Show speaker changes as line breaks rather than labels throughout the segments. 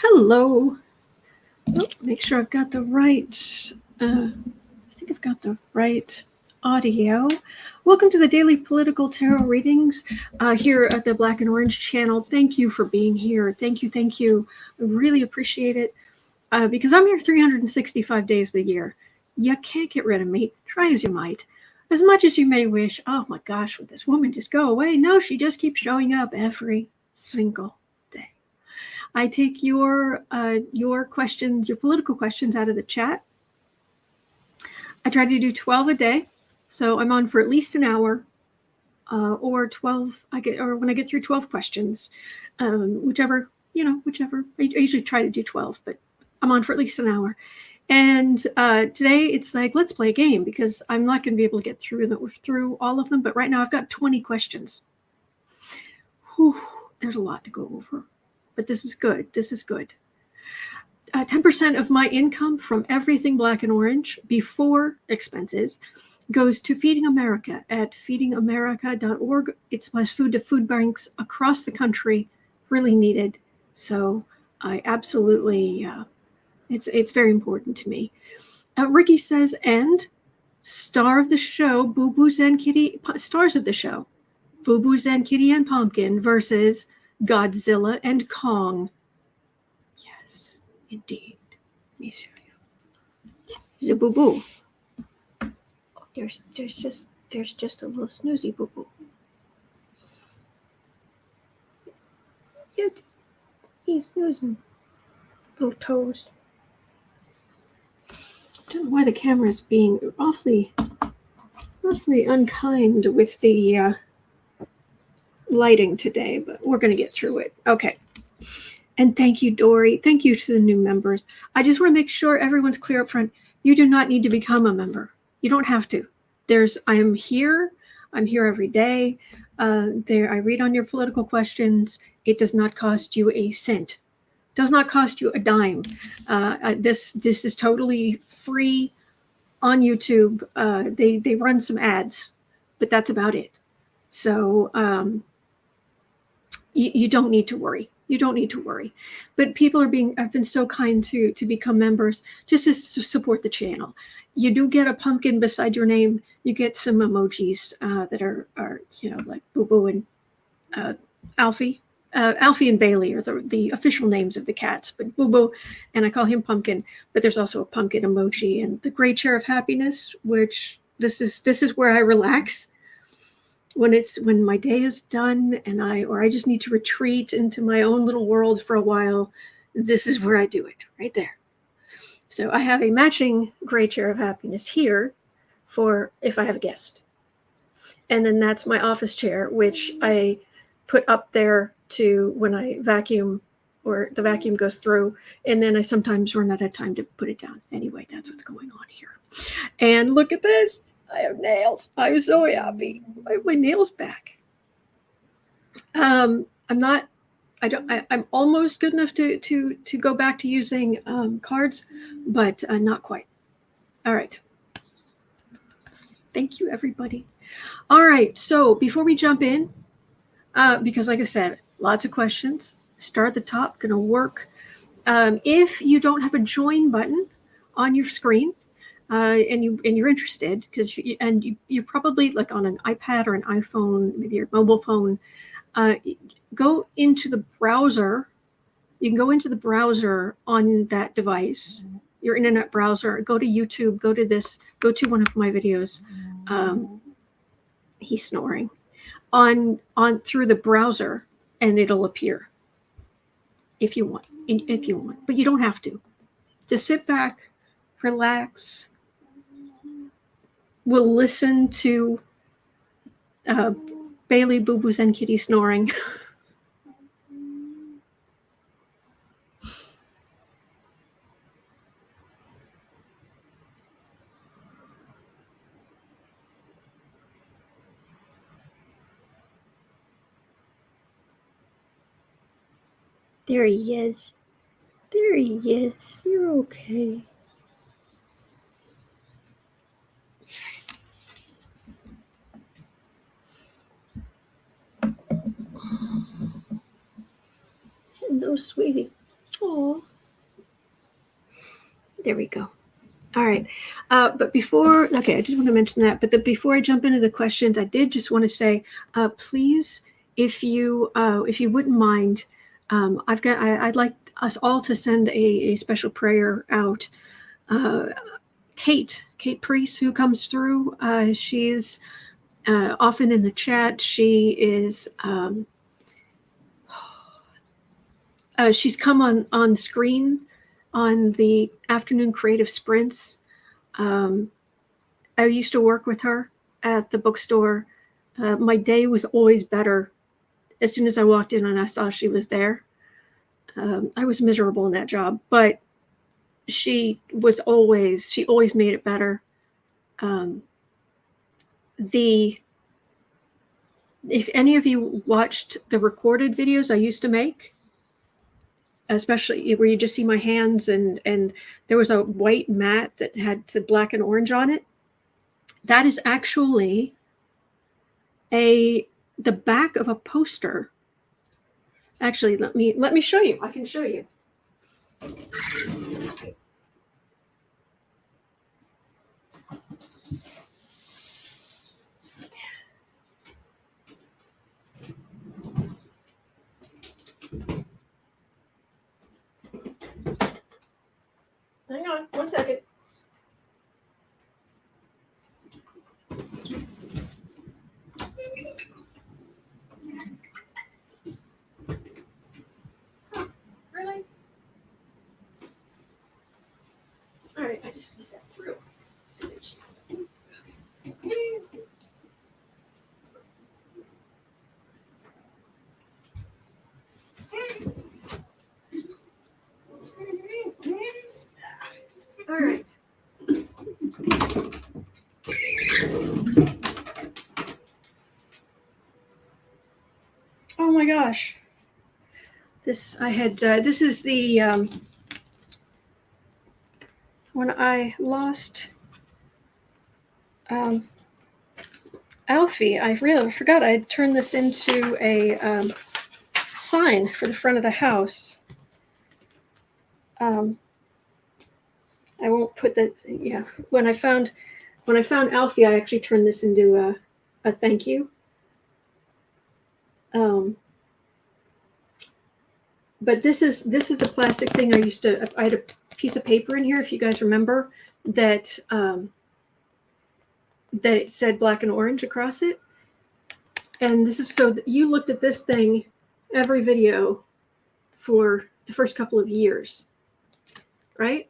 Hello. Oh, make sure I've got the right, I think I've got the right audio. Welcome to the Daily Political Tarot Readings here at the Black and Orange channel. Thank you for being here. Thank you. Thank you. I really appreciate it because I'm here 365 days of the year. You can't get rid of me. Try as you might. As much as you may wish, oh my gosh, would this woman just go away? No, she just keeps showing up every single day. I take your questions, your political questions out of the chat. I try to do 12 a day, so I'm on for at least an hour, or 12. Or when I get through 12 questions, whichever. I usually try to do 12, but I'm on for at least an hour. And today it's like, let's play a game because I'm not going to be able to get through all of them. But right now I've got 20 questions. Whew, there's a lot to go over. But this is good. This is good. 10% of my income from everything Black and Orange before expenses goes to Feeding America at feedingamerica.org. It's my food to food banks across the country, really needed. So I absolutely, it's very important to me. Ricky says, and star of the show, Boo Boo Zen Kitty, stars of the show, Boo Boo Zen Kitty and Pumpkin versus Godzilla and Kong. Yes, indeed. Let me show you. He's a boo-boo. Oh, there's just a little snoozy boo-boo. Yet he's snoozing. Little toes. I don't know why the camera is being awfully unkind with the lighting today, but we're going to get through it. Okay. And thank you, Dory. Thank you to the new members. I just want to make sure everyone's clear up front. You do not need to become a member. You don't have to. I am here. I'm here every day. I read on your political questions. It does not cost you a cent. Does not cost you a dime. This is totally free on YouTube. They run some ads, but that's about it. So you don't need to worry. You don't need to worry. But people have been so kind to become members just to support the channel. You do get a pumpkin beside your name. You get some emojis that are like Boo Boo and Alfie. Alfie and Bailey are the official names of the cats, but Boo Boo, and I call him Pumpkin, but there's also a pumpkin emoji and the gray chair of happiness, which this is where I relax. When my day is done and I just need to retreat into my own little world for a while, this is where I do it, right there. So I have a matching gray chair of happiness here for if I have a guest. And then that's my office chair, which I put up there to when I vacuum or the vacuum goes through, and then I sometimes run out of time to put it down. Anyway, that's what's going on here. And look at this. I have nails. I'm so happy. I have my nails back. I'm almost good enough to go back to using cards, but not quite. All right. Thank you, everybody. All right. So before we jump in, because like I said, lots of questions. Start at the top. Going to work. If you don't have a join button on your screen, and you're interested because you're probably like on an iPad or an iPhone, maybe your mobile phone, go into the browser. You can go into the browser on that device, your internet browser. Go to YouTube. Go to one of my videos. He's snoring on through the browser, and it'll appear if you want. But you don't have to. Just sit back, relax. We'll listen to Bailey, Boo Boos, and Kitty snoring. There he is. There he is. You're okay. Hello, sweetie. Aw. There we go. All right. But before, okay, I just want to mention that. But before I jump into the questions, I did just want to say, please, if you wouldn't mind, I'd like us all to send a special prayer out. Kate Priest, who comes through, she's often in the chat. She is, she's come on screen on the afternoon creative sprints. I used to work with her at the bookstore. My day was always better as soon as I walked in and I saw she was there. I was miserable in that job, but she always made it better. If any of you watched the recorded videos I used to make, especially where you just see my hands and there was a white mat that had some black and orange on it, that is actually the back of a poster. Actually, let me show you. I can show you. Hang on, 1 second. Really? All right, I just step through. All right. Oh my gosh. This is the when I lost Alfie. I really forgot I had turned this into a sign for the front of the house. I won't put that. Yeah, when I found Alfie, I actually turned this into a thank you. But this is the plastic thing I had a piece of paper in here, if you guys remember, that that it said black and orange across it. And this is so that you looked at this thing every video for the first couple of years, right?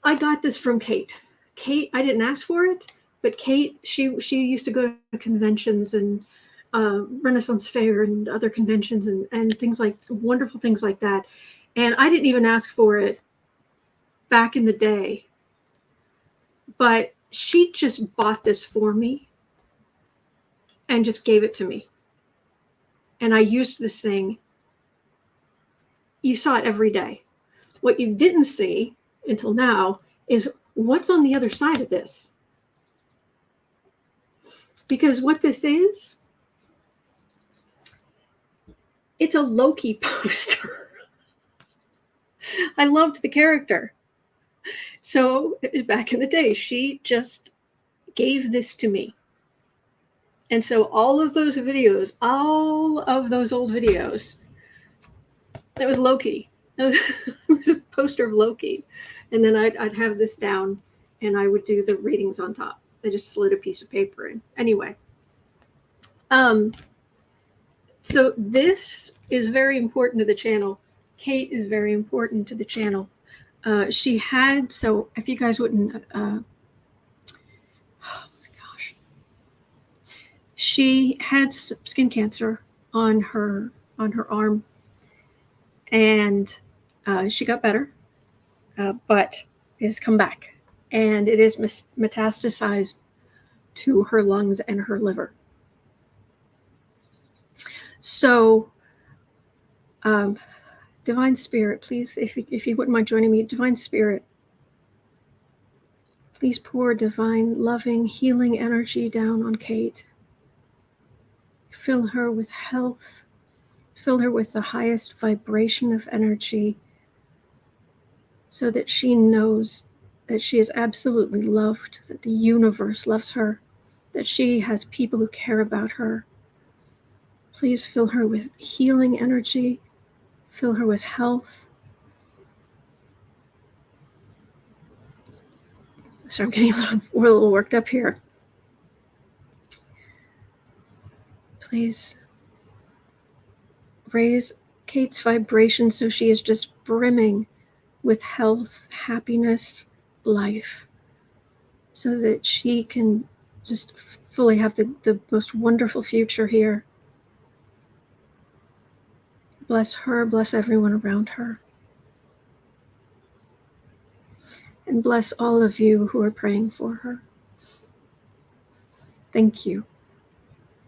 I got this from Kate. I didn't ask for it, but Kate, she used to go to conventions and Renaissance Fair and other conventions and things like wonderful things like that. And I didn't even ask for it back in the day, but she just bought this for me and just gave it to me. And I used this thing. You saw it every day. What you didn't see until now is what's on the other side of this. Because what this is, it's a Loki poster. I loved the character. So back in the day, she just gave this to me. And so all of those videos, all of those old videos, it was Loki. It was a poster of Loki. And then I'd have this down and I would do the readings on top. I just slid a piece of paper in. Anyway. So this is very important to the channel. Kate is very important to the channel. She had, so if you guys wouldn't, oh my gosh. She had skin cancer on her arm. And she got better, but it has come back. And it is metastasized to her lungs and her liver. So, Divine Spirit, please, if you wouldn't mind joining me, Divine Spirit, please pour divine, loving, healing energy down on Kate. Fill her with health. Fill her with the highest vibration of energy. so that she knows that she is absolutely loved, that the universe loves her, that she has people who care about her. Please fill her with healing energy, fill her with health. So I'm getting a little worked up here. Please raise Kate's vibration so she is just brimming with health, happiness, life, so that she can just fully have the most wonderful future here. Bless her, bless everyone around her. And bless all of you who are praying for her. Thank you.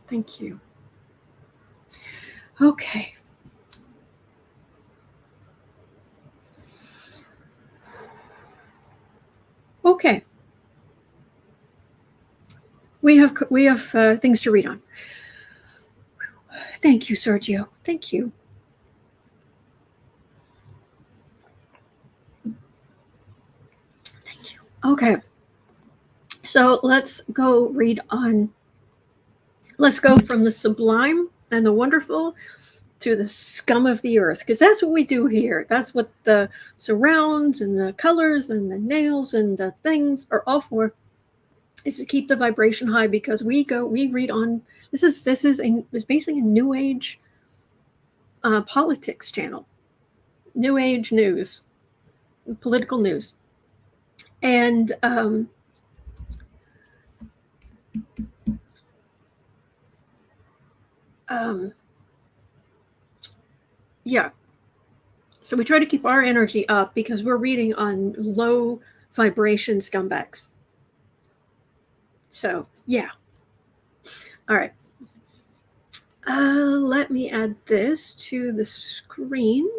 Thank you. Okay. Okay. We have things to read on. Thank you, Sergio. Thank you. Thank you. Okay. So let's go read on. Let's go from the sublime and the wonderful to the scum of the earth, because that's what we do here. That's what the surrounds and the colors and the nails and the things are all for, is to keep the vibration high, because we read on. This is basically a new age politics channel, new age news, political news, and yeah. So we try to keep our energy up because we're reading on low vibration scumbags. So yeah. All right. Let me add this to the screen.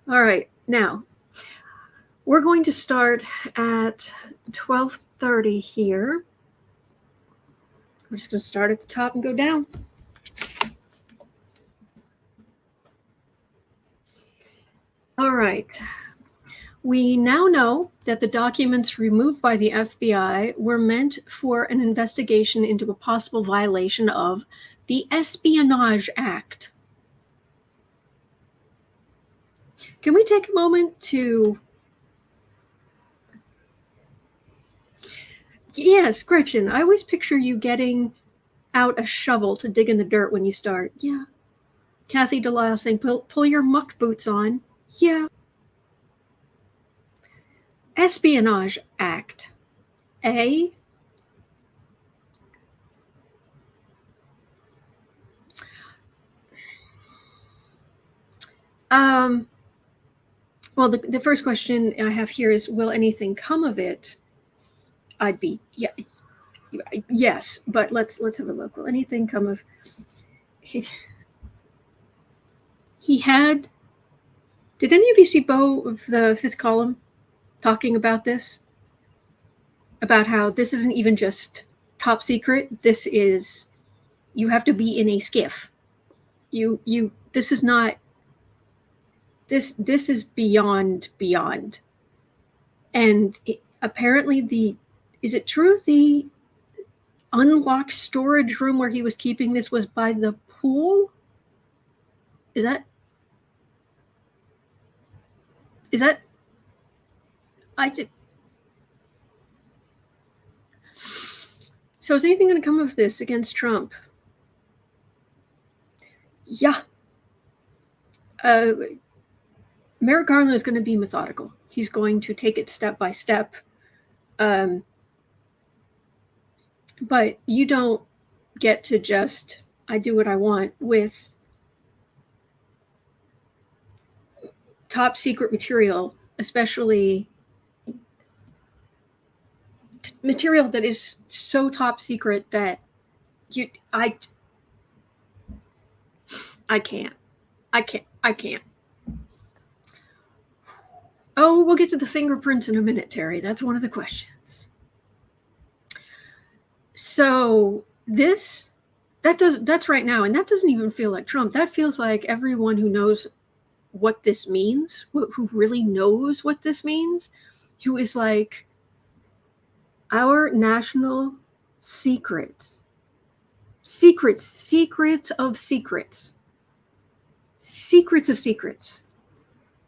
All right. Now, we're going to start at 12:30 here. We're just going to start at the top and go down. All right. We now know that the documents removed by the FBI were meant for an investigation into a possible violation of the Espionage Act. Can we take a moment to... Yes, Gretchen, I always picture you getting out a shovel to dig in the dirt when you start. Yeah. Kathy Delisle saying, pull your muck boots on. Yeah. Espionage Act. A. Well, the first question I have here is, will anything come of it? I'd be, yeah, yes, but let's have a look. Will anything come of... He had... Did any of you see Bo of the Fifth Column talking about this? About how this isn't even just top secret. This is... You have to be in a skiff. This is not... This is beyond. And apparently is it true the unlocked storage room where he was keeping this was by the pool? Is that so is anything going to come of this against Trump? Yeah. Merrick Garland is going to be methodical. He's going to take it step by step. But you don't get to just, I do what I want with top secret material, especially material that is so top secret that I can't. Oh, we'll get to the fingerprints in a minute, Terry. That's one of the questions. So that's right now, and that doesn't even feel like Trump. That feels like everyone who knows what this means, who really knows what this means, who is like, our national secrets of secrets. Secrets of secrets.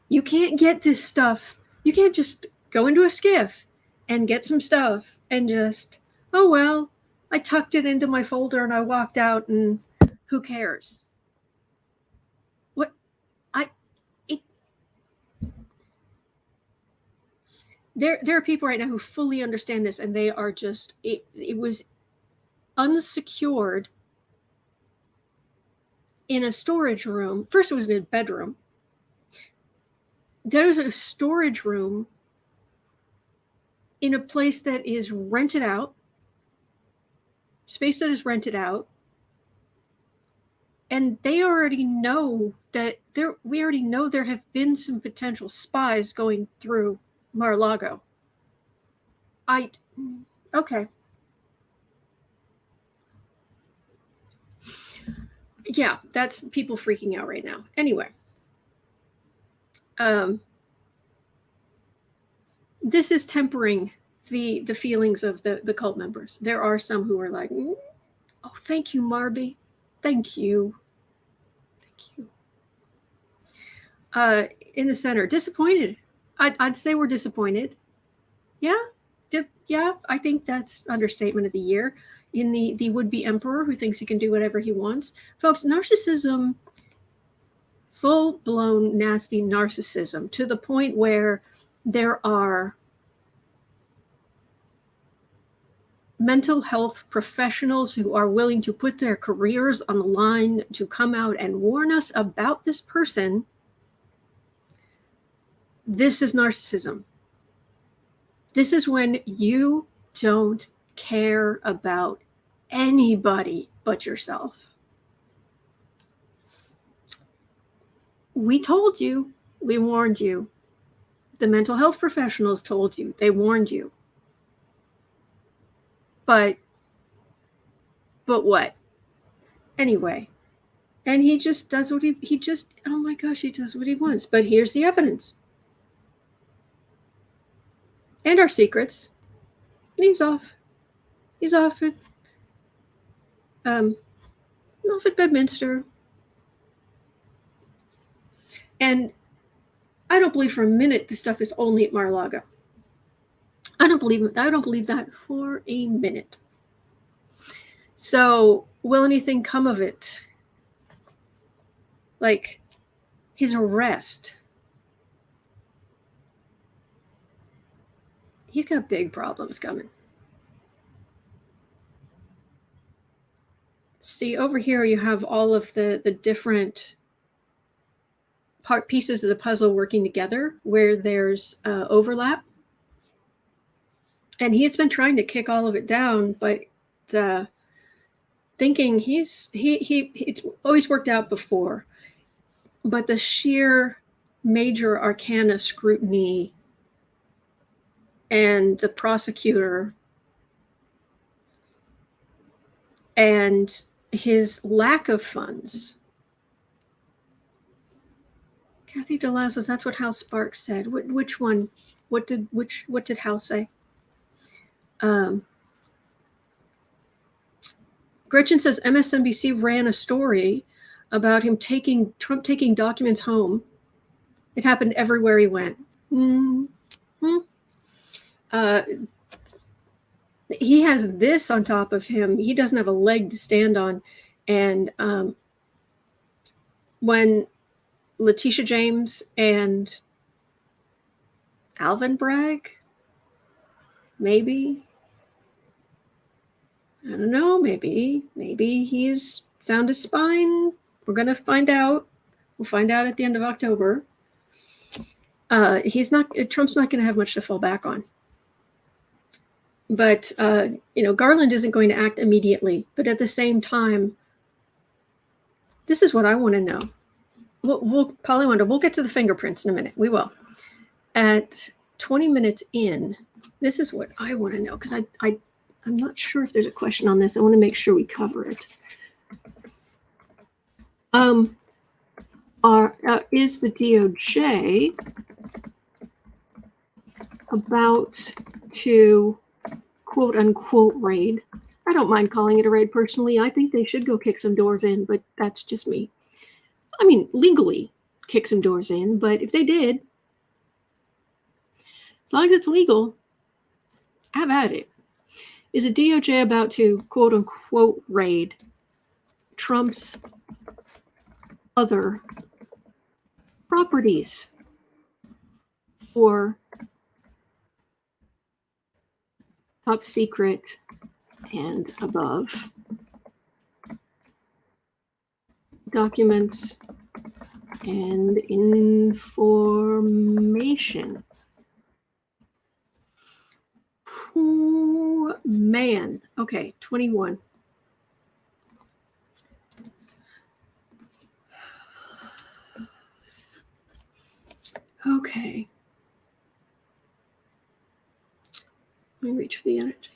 You can't get this stuff. You can't just go into a skiff and get some stuff and just, oh, well, I tucked it into my folder and I walked out and who cares? What? There are people right now who fully understand this, and they are just, it was unsecured in a storage room. First, it was in a bedroom. There was a storage room in a place that is rented out, space that is rented out. And they already know that we already know there have been some potential spies going through Mar A Lago. Okay. Yeah, that's people freaking out right now. Anyway. This is tempering the feelings of the cult members. There are some who are like, oh, thank you, Marby. Thank you. In the center, disappointed. I'd say we're disappointed. Yeah, I think that's understatement of the year. In the would-be emperor who thinks he can do whatever he wants. Folks, narcissism, full-blown nasty narcissism, to the point where there are mental health professionals who are willing to put their careers on the line to come out and warn us about this person. This is narcissism. This is when you don't care about anybody but yourself. We told you, we warned you. The mental health professionals told you, they warned you. But what? Anyway, and he just does what he just, oh my gosh, he does what he wants. But here's the evidence. And our secrets. He's off. He's off at Bedminster. And I don't believe for a minute this stuff is only at Mar A Lago. I don't believe that for a minute. So will anything come of it? Like his arrest. He's got big problems coming. See, over here you have all of the different pieces of the puzzle working together where there's overlap. And he's been trying to kick all of it down, but thinking it's always worked out before. But the sheer major arcana scrutiny and the prosecutor and his lack of funds. Kathy DeLa says that's what Hal Sparks said. Which one? What did Hal say? Gretchen says MSNBC ran a story about him Trump taking documents home. It happened everywhere he went. He has this on top of him. He doesn't have a leg to stand on. And when Letitia James and Alvin Bragg, maybe, I don't know, maybe he's found his spine. We're going to find out. We'll find out at the end of October. Trump's not going to have much to fall back on. But, Garland isn't going to act immediately. But at the same time, this is what I want to know. Polly Wonder, we'll get to the fingerprints in a minute. We will. At 20 minutes in, this is what I want to know, because I'm not sure if there's a question on this. I want to make sure we cover it. is the DOJ about to quote unquote raid? I don't mind calling it a raid personally. I think they should go kick some doors in, but that's just me. I mean, legally kick some doors in, but if they did, as long as it's legal, have at it. Is the DOJ about to quote unquote raid Trump's other properties for top secret and above documents and information? Oh, man. Okay, 21. Okay. Let me reach for the energy.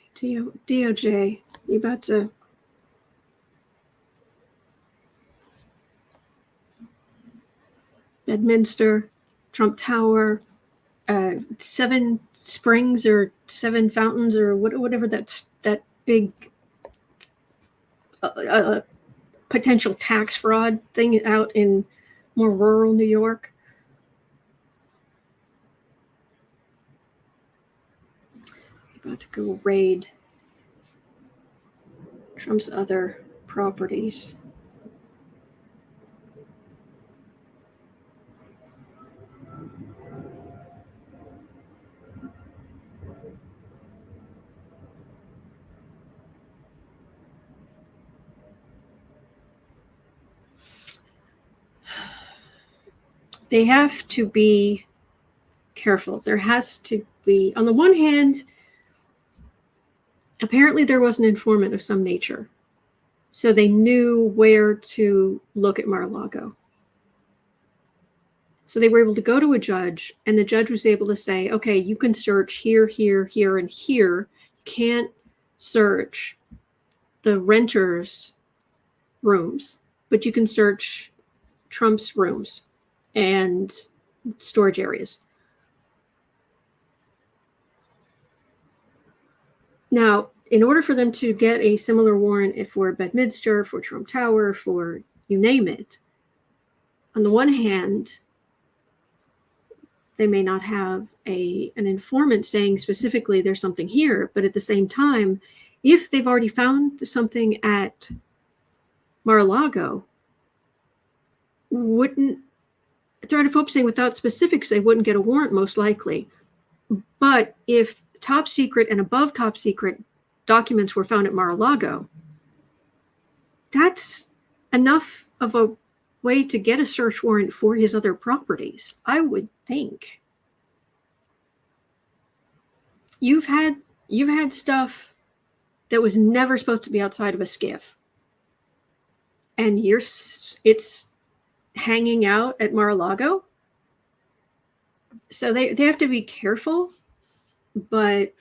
DOJ, you about to... Bedminster, Trump Tower, 7 springs or 7 fountains or whatever that big potential tax fraud thing out in more rural New York. About to go raid Trump's other properties. They have to be careful. There has to be, on the one hand, apparently there was an informant of some nature. So they knew where to look at Mar A Lago. So they were able to go to a judge, and the judge was able to say, okay, you can search here, here, here, and here. You can't search the renters' rooms, but you can search Trump's rooms and storage areas. Now, in order for them to get a similar warrant for Bedminster, for Trump Tower, for you name it, on the one hand, they may not have an informant saying specifically there's something here, but at the same time, if they've already found something at Mar A Lago, wouldn't threat of saying without specifics, they wouldn't get a warrant most likely. But if top secret and above top secret documents were found at Mar A Lago, that's enough of a way to get a search warrant for his other properties, I would think. You've had stuff that was never supposed to be outside of a skiff, and it's hanging out at Mar A Lago. So they have to be careful, but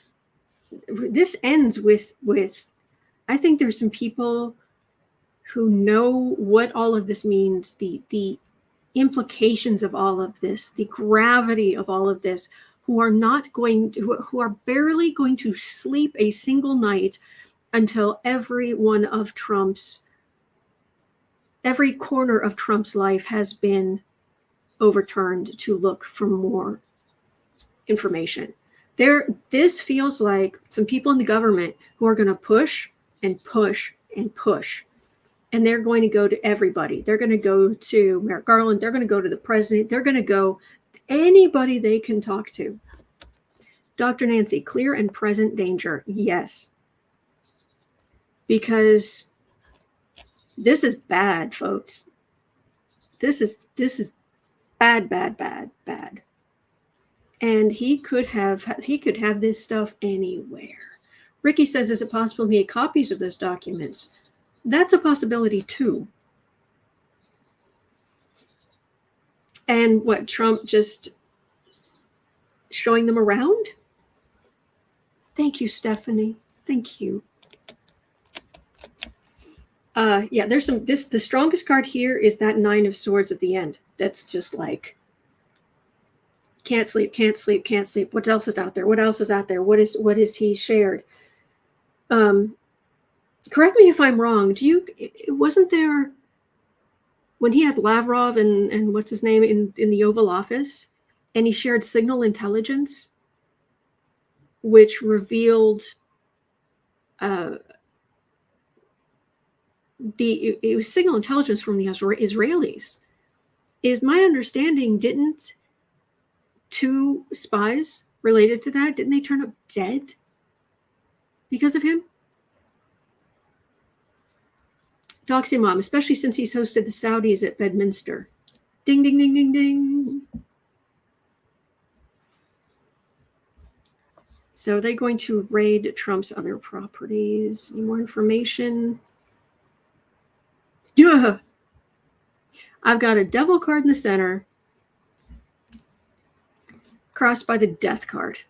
this ends with I think there's some people who know what all of this means, the implications of all of this, the gravity of all of this, who are barely going to sleep a single night until every corner of Trump's life has been overturned to look for more information. This feels like some people in the government who are going to push and push and push. And they're going to go to everybody. They're going to go to Merrick Garland. They're going to go to the president. They're going to go anybody they can talk to. Dr. Nancy, clear and present danger. Yes. Because this is bad, folks. This is bad. And he could have this stuff anywhere. Ricky says, is it possible he had copies of those documents? That's a possibility too. And what, Trump just showing them around? Thank you, Stephanie. Thank you. Yeah, there's the strongest card here is that 9 of Swords at the end. that's just like, can't sleep, can't sleep, can't sleep. What else is out there? What else is out there? What is he shared? Correct me if I'm wrong. Wasn't there, when he had Lavrov and what's his name in the Oval Office, and he shared signal intelligence, which revealed it was signal intelligence from the Israelis. Is my understanding, didn't 2 spies related to that, didn't they turn up dead because of him? Doxy Mom, especially since he's hosted the Saudis at Bedminster. Ding, ding, ding, ding, ding. So they're going to raid Trump's other properties. Any more information? Yeah. I've got a devil card in the center, crossed by the death card.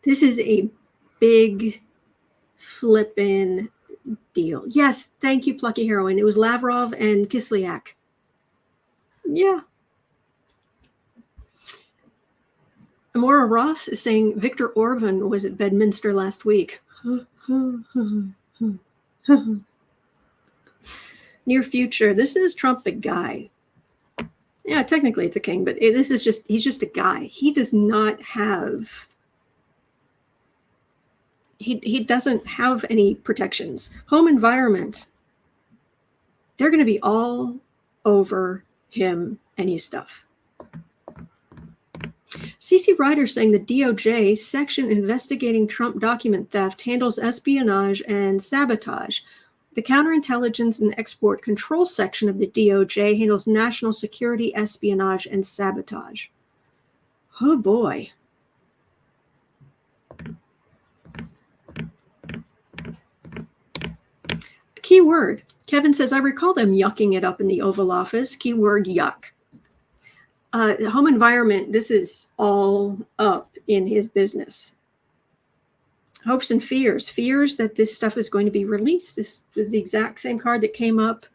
This is a big flippin' deal. Yes, thank you, Plucky Heroine. It was Lavrov and Kislyak. Yeah. Amora Ross is saying Viktor Orban was at Bedminster last week. Near future. This is Trump the guy. Yeah, technically it's a king, but he's just a guy. He does not have, he doesn't have any protections. Home environment, they're going to be all over him and his stuff. CC Ryder saying the DOJ section investigating Trump document theft handles espionage and sabotage. The counterintelligence and export control section of the DOJ handles national security, espionage, and sabotage. Oh boy. Keyword. Kevin says, I recall them yucking it up in the Oval Office. Keyword yuck. Home environment, this is all up in his business. Hopes and fears. Fears that this stuff is going to be released. This was the exact same card that came up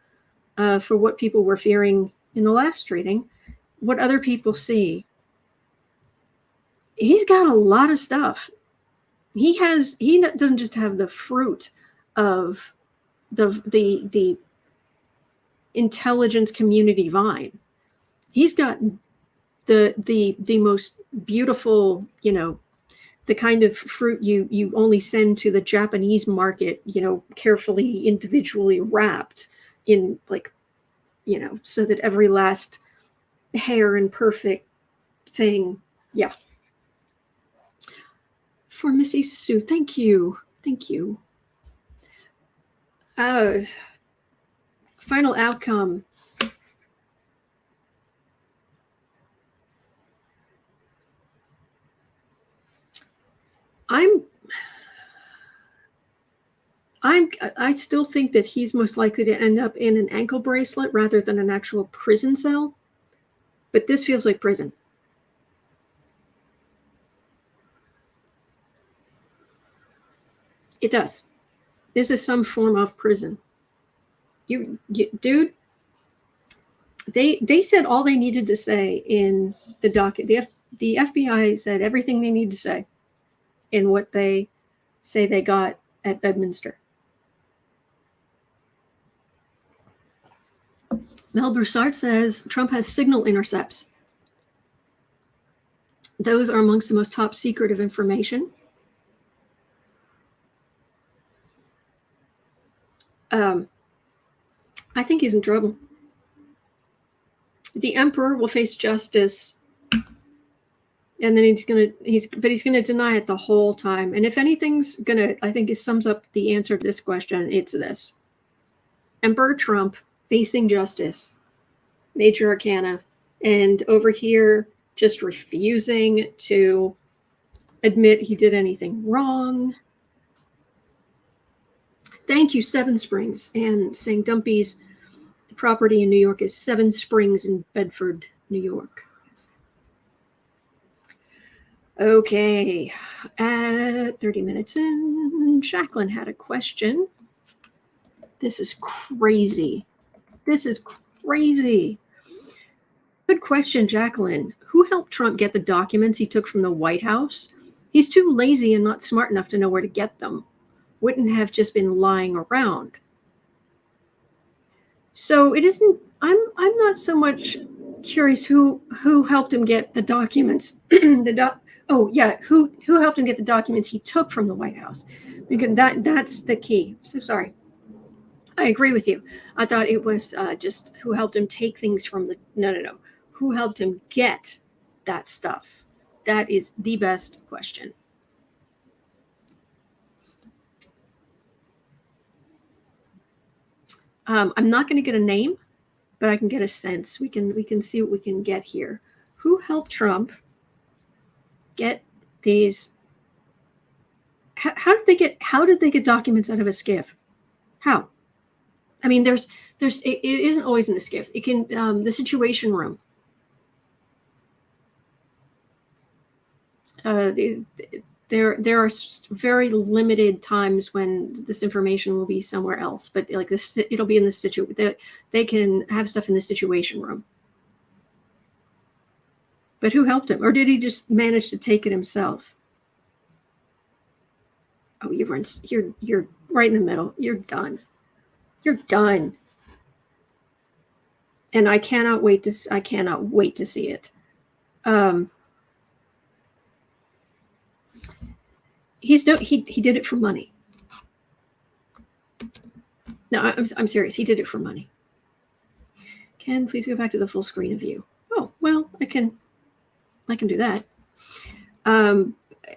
for what people were fearing in the last reading. What other people see. He's got a lot of stuff. He doesn't just have the fruit of the intelligence community vine. He's got the most beautiful, the kind of fruit you only send to the Japanese market, carefully, individually wrapped in so that every last hair and perfect thing. Yeah. For Missy Sue, thank you. Thank you. Final outcome. I still think that he's most likely to end up in an ankle bracelet rather than an actual prison cell. But this feels like prison. It does. This is some form of prison. You dude, they said all they needed to say in the docket. The FBI said everything they need to say in what they say they got at Bedminster. Mel Broussard says Trump has signal intercepts. Those are amongst the most top secret of information. I think he's in trouble. The emperor will face justice, and then he's gonna deny it the whole time. And if anything's I think it sums up the answer to this question. It's this: Emperor Trump facing justice, Major Arcana, and over here just refusing to admit he did anything wrong. Thank you, Seven Springs, and saying Dumpy's property in New York is Seven Springs in Bedford, New York. Okay, at 30 minutes in, Jacqueline had a question. This is crazy. This is crazy. Good question, Jacqueline. Who helped Trump get the documents he took from the White House? He's too lazy and not smart enough to know where to get them. Wouldn't have just been lying around. So it isn't. I'm not so much curious who helped him get the documents. Who helped him get the documents he took from the White House? Because that's the key. So sorry. I agree with you. I thought it was just who helped him take things from the no. Who helped him get that stuff? That is the best question. I'm not going to get a name, but I can get a sense. We can see what we can get here. Who helped Trump get these? How did they get documents out of a SCIF? How? I mean, it isn't always in the SCIF. It can the Situation Room. There are very limited times when this information will be somewhere else, but like this, it'll be in the situation. They can have stuff in the Situation Room. But who helped him, or did he just manage to take it himself? Oh, you're right in the middle. You're done. You're done. And I cannot wait to see it. He did it for money. No, I'm serious. He did it for money. Ken, please go back to the full screen of you. Oh, well, I can do that.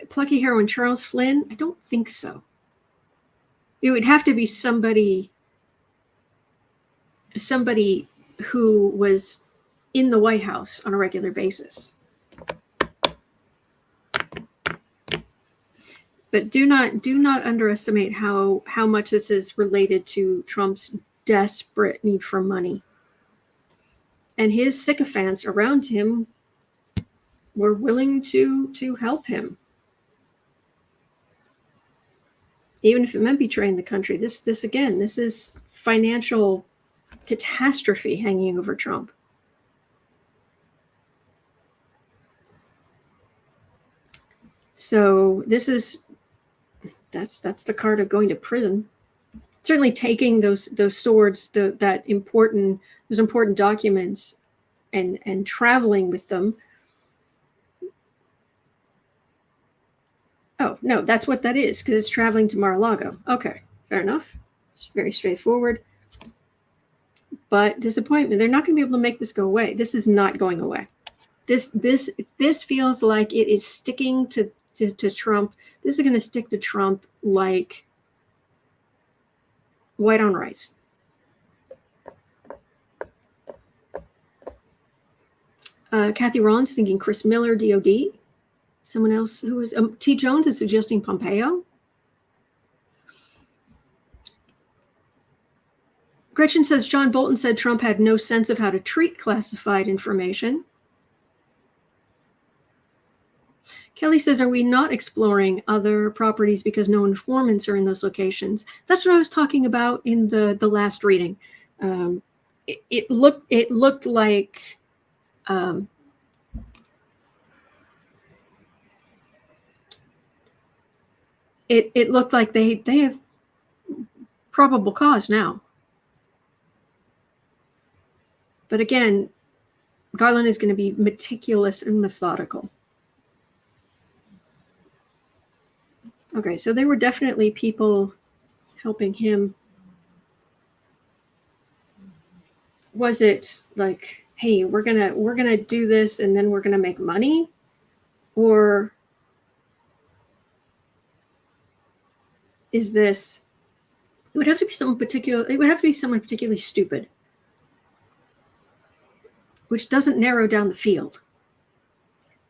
Plucky heroine Charles Flynn? I don't think so. It would have to be somebody who was in the White House on a regular basis. But do not underestimate how much this is related to Trump's desperate need for money. And his sycophants around him were willing to help him. Even if it meant betraying the country. This is financial catastrophe hanging over Trump. So that's the card of going to prison. Certainly taking those swords, those important documents, and traveling with them. Oh no, that's what that is, because it's traveling to Mar A Lago. Okay, fair enough. It's very straightforward. But disappointment. They're not going to be able to make this go away. This is not going away. This feels like it is sticking to Trump. This is going to stick to Trump like white on rice. Kathy Rollins thinking Chris Miller, DOD. Someone else who was T. Jones is suggesting Pompeo. Gretchen says John Bolton said Trump had no sense of how to treat classified information. Kelly says, are we not exploring other properties because no informants are in those locations? That's what I was talking about in the last reading. It looked like it looked like they have probable cause now. But again, Garland is going to be meticulous and methodical. Okay, so there were definitely people helping him. Was it like, hey, we're gonna do this and then we're gonna make money? Or is this, it would have to be someone particularly stupid, which doesn't narrow down the field.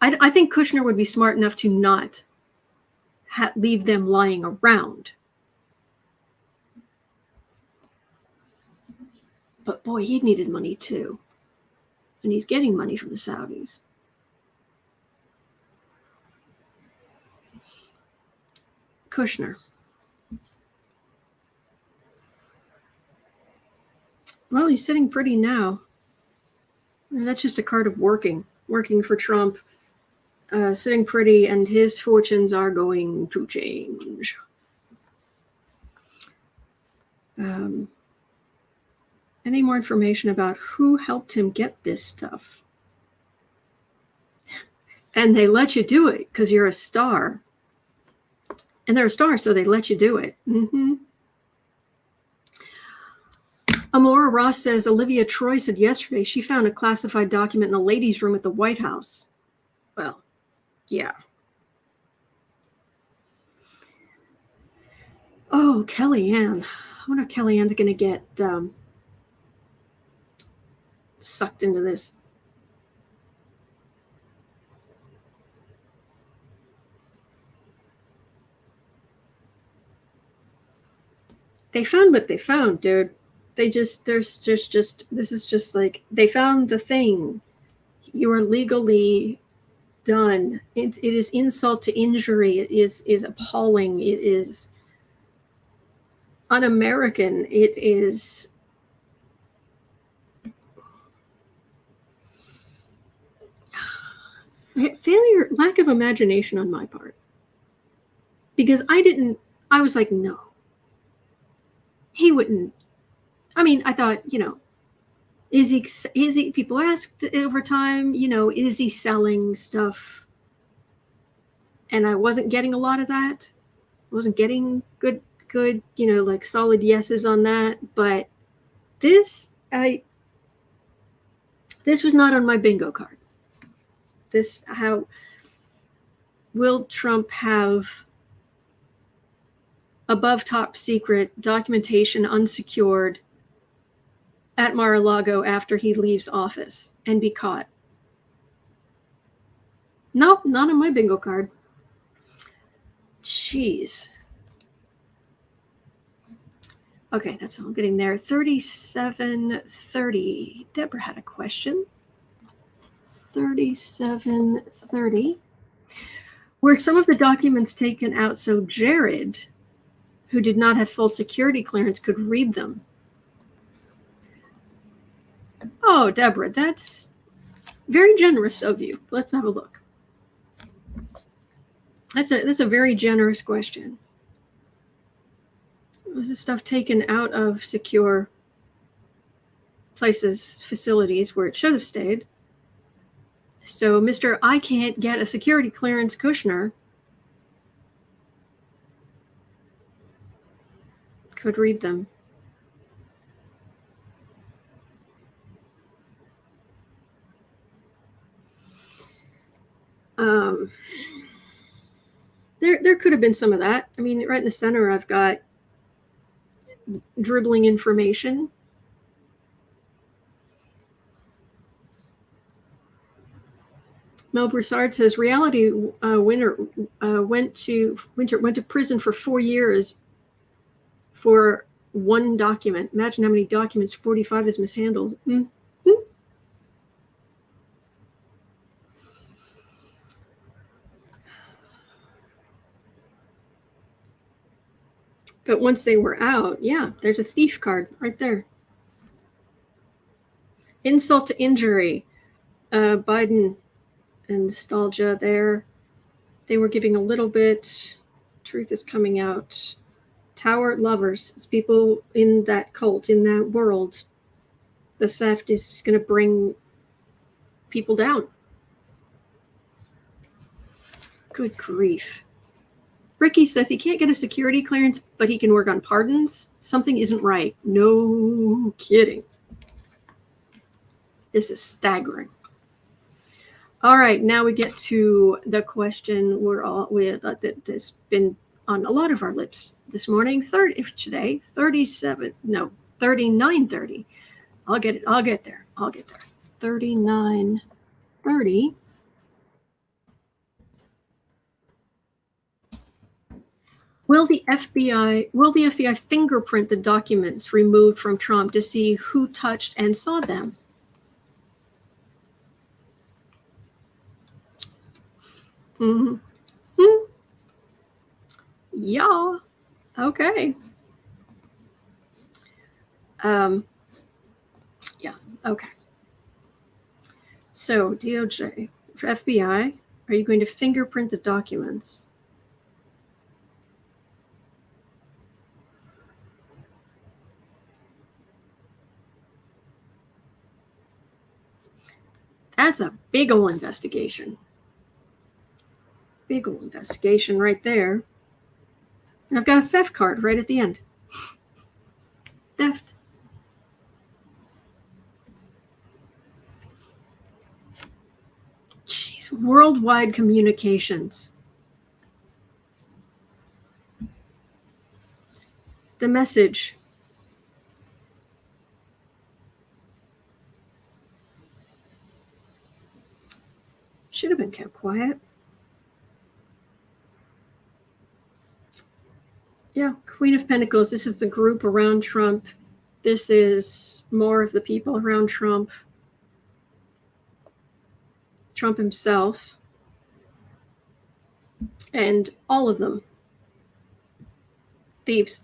I think Kushner would be smart enough to not leave them lying around. But boy, he needed money too. And he's getting money from the Saudis. Kushner. Well, he's sitting pretty now. And that's just a card of working for Trump, sitting pretty, and his fortunes are going to change. Any more information about who helped him get this stuff? And they let you do it because you're a star. And they're a star, so they let you do it. Mm-hmm. Amora Ross says, Olivia Troy said yesterday she found a classified document in the ladies' room at the White House. Well, yeah. Oh, Kellyanne. I wonder if Kellyanne's going to get sucked into this. They found what they found, dude. This is just like, they found the thing. You are legally done. It is insult to injury. It is appalling. It is un-American. It is failure, lack of imagination on my part. Because I was like, no. He wouldn't. I mean, I thought, is he, people asked over time, is he selling stuff? And I wasn't getting a lot of that. I wasn't getting good, like solid yeses on that. But this was not on my bingo card. How will Trump have above top secret documentation unsecured at Mar A Lago after he leaves office and be caught? Nope, not on my bingo card. Jeez. Okay, that's all I'm getting there. 3730. Deborah had a question. 3730. Were some of the documents taken out so Jared, who did not have full security clearance, could read them? Oh, Deborah, that's very generous of you. Let's have a look. That's a very generous question. Was this stuff taken out of secure places, facilities where it should have stayed? So Mr. I can't get a security clearance Kushner could read them. There could have been some of that. I mean, right in the center, I've got dribbling information. Mel Broussard says reality winner went to prison for 4 years for one document. Imagine how many documents 45 is mishandled. Mm-hmm. But once they were out, yeah, there's a thief card right there. Insult to injury. Biden and nostalgia there. They were giving a little bit. Truth is coming out. Tower lovers. It's people in that cult, in that world. The theft is going to bring people down. Good grief. Ricky says he can't get a security clearance, but he can work on pardons. Something isn't right. No kidding. This is staggering. All right, now we get to the question that has been on a lot of our lips this morning. 3930. I'll get there. 3930. Will the FBI fingerprint the documents removed from Trump to see who touched and saw them? Mm-hmm. Yeah. Okay. Yeah. Okay. So, DOJ, FBI, are you going to fingerprint the documents? That's a big ol' investigation. Big ol' investigation right there. And I've got a theft card right at the end. Theft. Jeez, worldwide communications. The message. Should have been kept quiet. Yeah, Queen of Pentacles. This is the group around Trump. This is more of the people around Trump. Trump himself. And all of them. Thieves.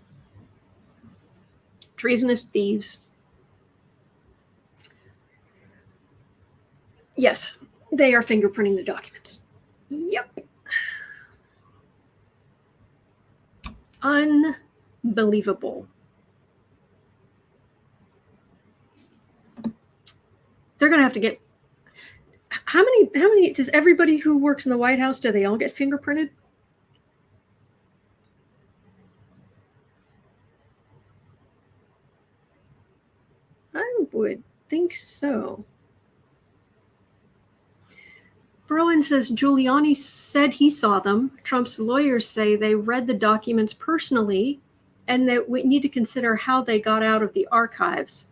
Treasonous thieves. Yes, they are fingerprinting the documents. Yep. Unbelievable. They're going to have to get... How many does everybody who works in the White House, do they all get fingerprinted? I would think so. Browan says Giuliani said he saw them. Trump's lawyers say they read the documents personally and that we need to consider how they got out of the archives.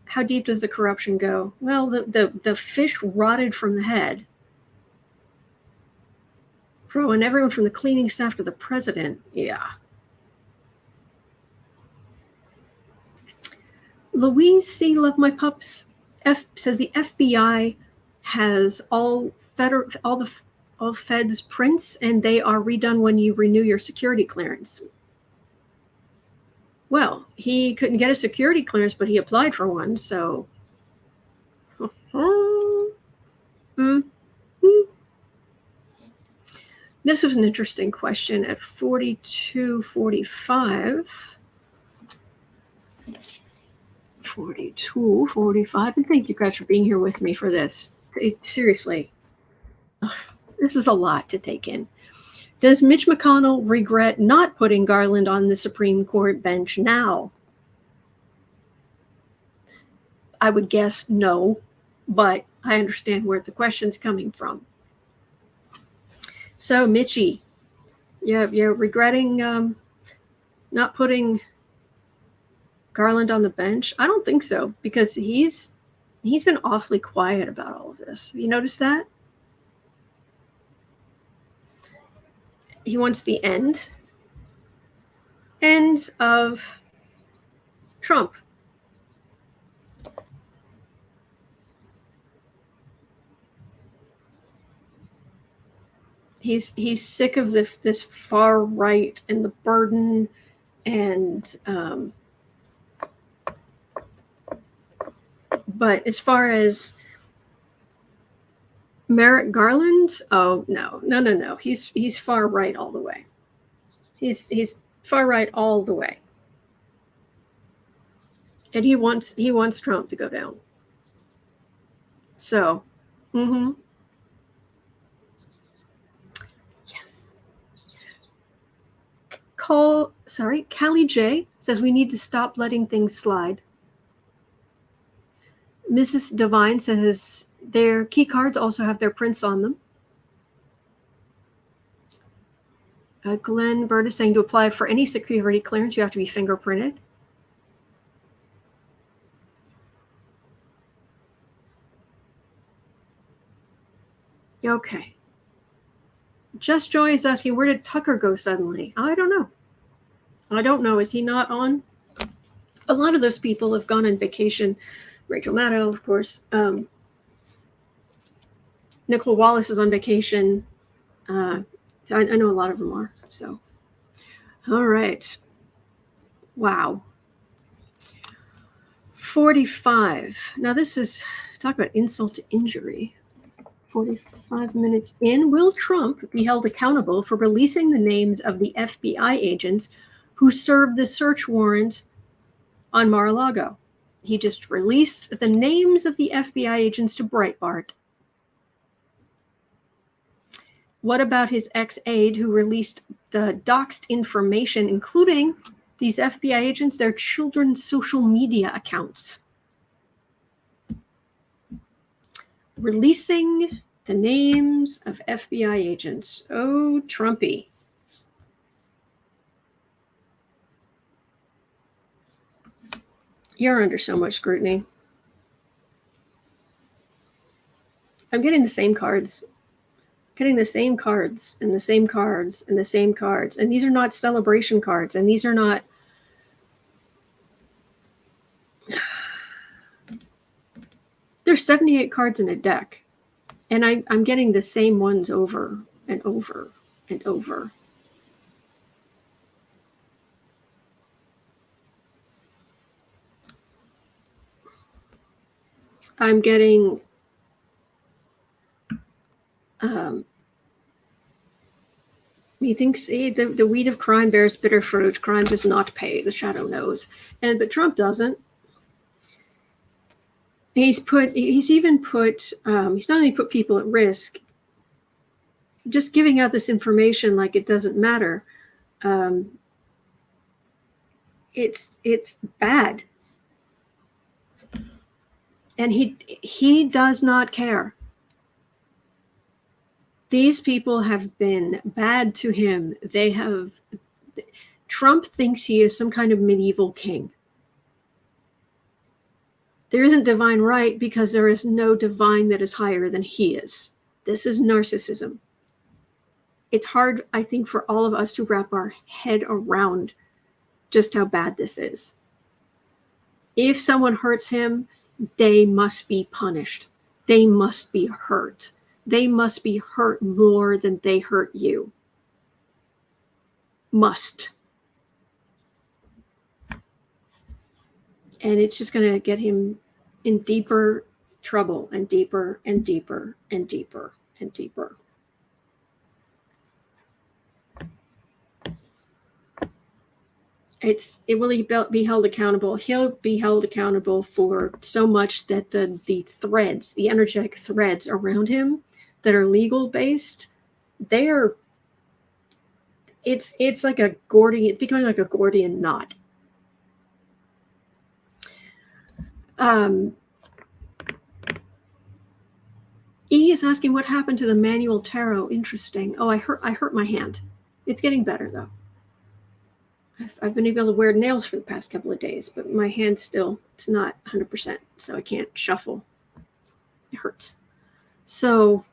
How deep does the corruption go? Well, the fish rotted from the head. Browan, everyone from the cleaning staff to the president. Yeah. Louise C. Love My Pups says the FBI has all feds prints, and they are redone when you renew your security clearance. Well, he couldn't get a security clearance, but he applied for one, so. This was an interesting question at 42:45. 42:45, and thank you guys for being here with me for this. Seriously, this is a lot to take in. Does Mitch McConnell regret not putting Garland on the Supreme Court bench now? I would guess no, but I understand where the question's coming from. So, Mitchie, you're regretting not putting Garland on the bench? I don't think so, because he's been awfully quiet about all of this. You notice that? He wants the end of Trump. He's sick of this far right and the burden and but as far as Merrick Garland, oh no. He's far right all the way. He's far right all the way. And he wants Trump to go down. So, yes. Callie J says we need to stop letting things slide. Mrs. Devine says their key cards also have their prints on them. Glenn Bird is saying to apply for any security clearance, you have to be fingerprinted. Okay. Just Joy is asking, where did Tucker go suddenly? I don't know. Is he not on? A lot of those people have gone on vacation. Rachel Maddow, of course. Nicole Wallace is on vacation. I know a lot of them are. So, all right. Wow. 45. Now this is Talk about insult to injury. 45 minutes in. Will Trump be held accountable for releasing the names of the FBI agents who served the search warrant on Mar A Lago? He just released the names of the FBI agents to Breitbart. What about his ex-aide who released the doxed information, including these FBI agents, their children's social media accounts? Releasing the names of FBI agents. Oh, Trumpy. You're under so much scrutiny. I'm getting the same cards. Getting the same cards and the same cards and the same cards. And these are not celebration cards. And these are not... There's 78 cards in a deck. And I'm getting the same ones over and over and over. I'm getting he thinks the weed of crime bears bitter fruit. Crime does not pay, the shadow knows. But Trump doesn't. He's not only put people at risk, just giving out this information like it doesn't matter. It's bad. And he does not care. These people have been bad to him. Trump thinks he is some kind of medieval king. There isn't divine right because there is no divine that is higher than he is. This is narcissism. It's hard, I think, for all of us to wrap our head around just how bad this is. If someone hurts him, they must be punished. They must be hurt. They must be hurt more than they hurt you. Must. And it's just going to get him in deeper trouble and deeper and deeper and deeper and deeper. Will he be held accountable? He'll be held accountable for so much that the threads, the energetic threads around him that are legal based, it's like a Gordian, it's becoming like a Gordian knot. E is asking what happened to the manual tarot. Interesting. Oh, I hurt my hand. It's getting better though. I've been able to wear nails for the past couple of days, but my hand still, it's not 100%, so I can't shuffle. It hurts. So,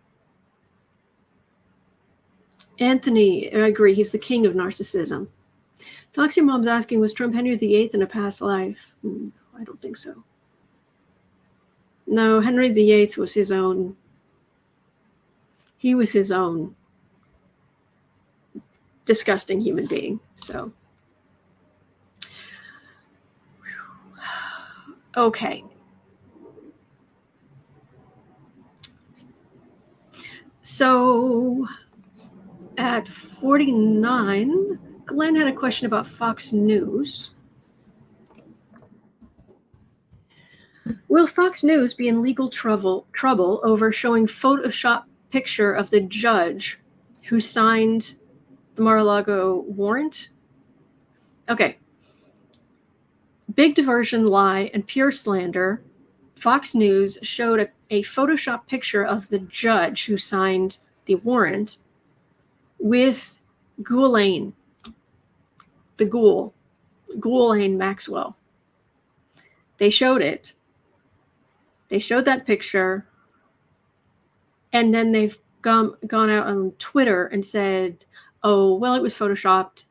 Anthony, I agree, he's the king of narcissism. Doxy Mom's asking, was Trump Henry VIII in a past life? I don't think so. No, Henry VIII was his own. He was his own disgusting human being, so. Okay. So at 49, Glenn had a question about Fox News. Will Fox News be in legal trouble over showing Photoshop picture of the judge who signed the Mar A Lago warrant? Okay. Big diversion, lie, and pure slander. Fox News showed a Photoshop picture of the judge who signed the warrant with Ghislaine, the Ghislaine Maxwell. They showed it. They showed that picture, and then they've gone out on Twitter and said, oh, well, it was Photoshopped.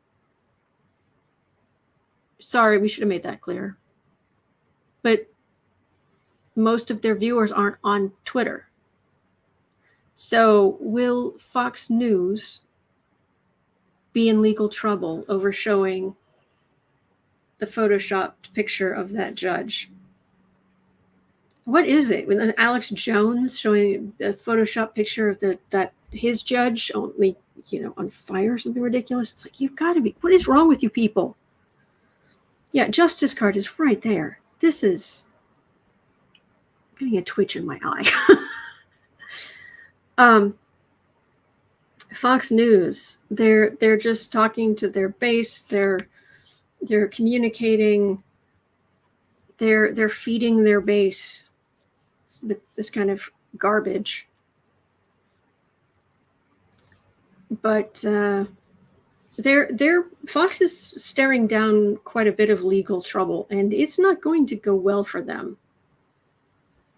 Sorry, we should have made that clear. But most of their viewers aren't on Twitter. So will Fox News be in legal trouble over showing the Photoshopped picture of that judge? what is it? With Alex Jones showing a Photoshop picture of his judge only, on fire or something ridiculous. It's like, you've got to be, what is wrong with you people? Yeah, Justice card is right there. This is, I'm getting a twitch in my eye. Fox News, they're just talking to their base. They're communicating. They're feeding their base with this kind of garbage. But Fox is staring down quite a bit of legal trouble, and it's not going to go well for them.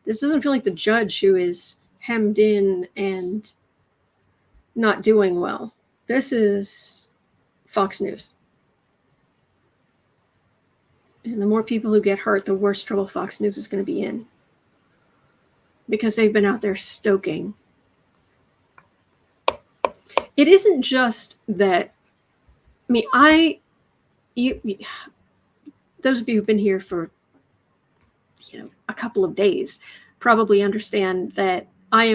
This doesn't feel like the judge who is hemmed in and not doing well. This is Fox News. And the more people who get hurt, the worse trouble Fox News is going to be in. Because they've been out there stoking. It isn't just that, I mean, those of you who've been here for, a couple of days probably understand that I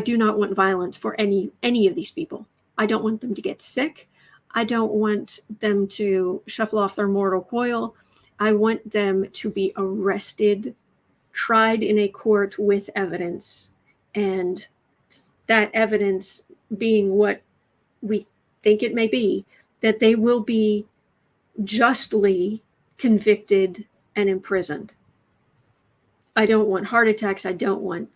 do not want violence for any of these people. I don't want them to get sick. I don't want them to shuffle off their mortal coil. I want them to be arrested, tried in a court with evidence, and that evidence being what we think it may be, that they will be justly convicted and imprisoned. I don't want heart attacks. I don't want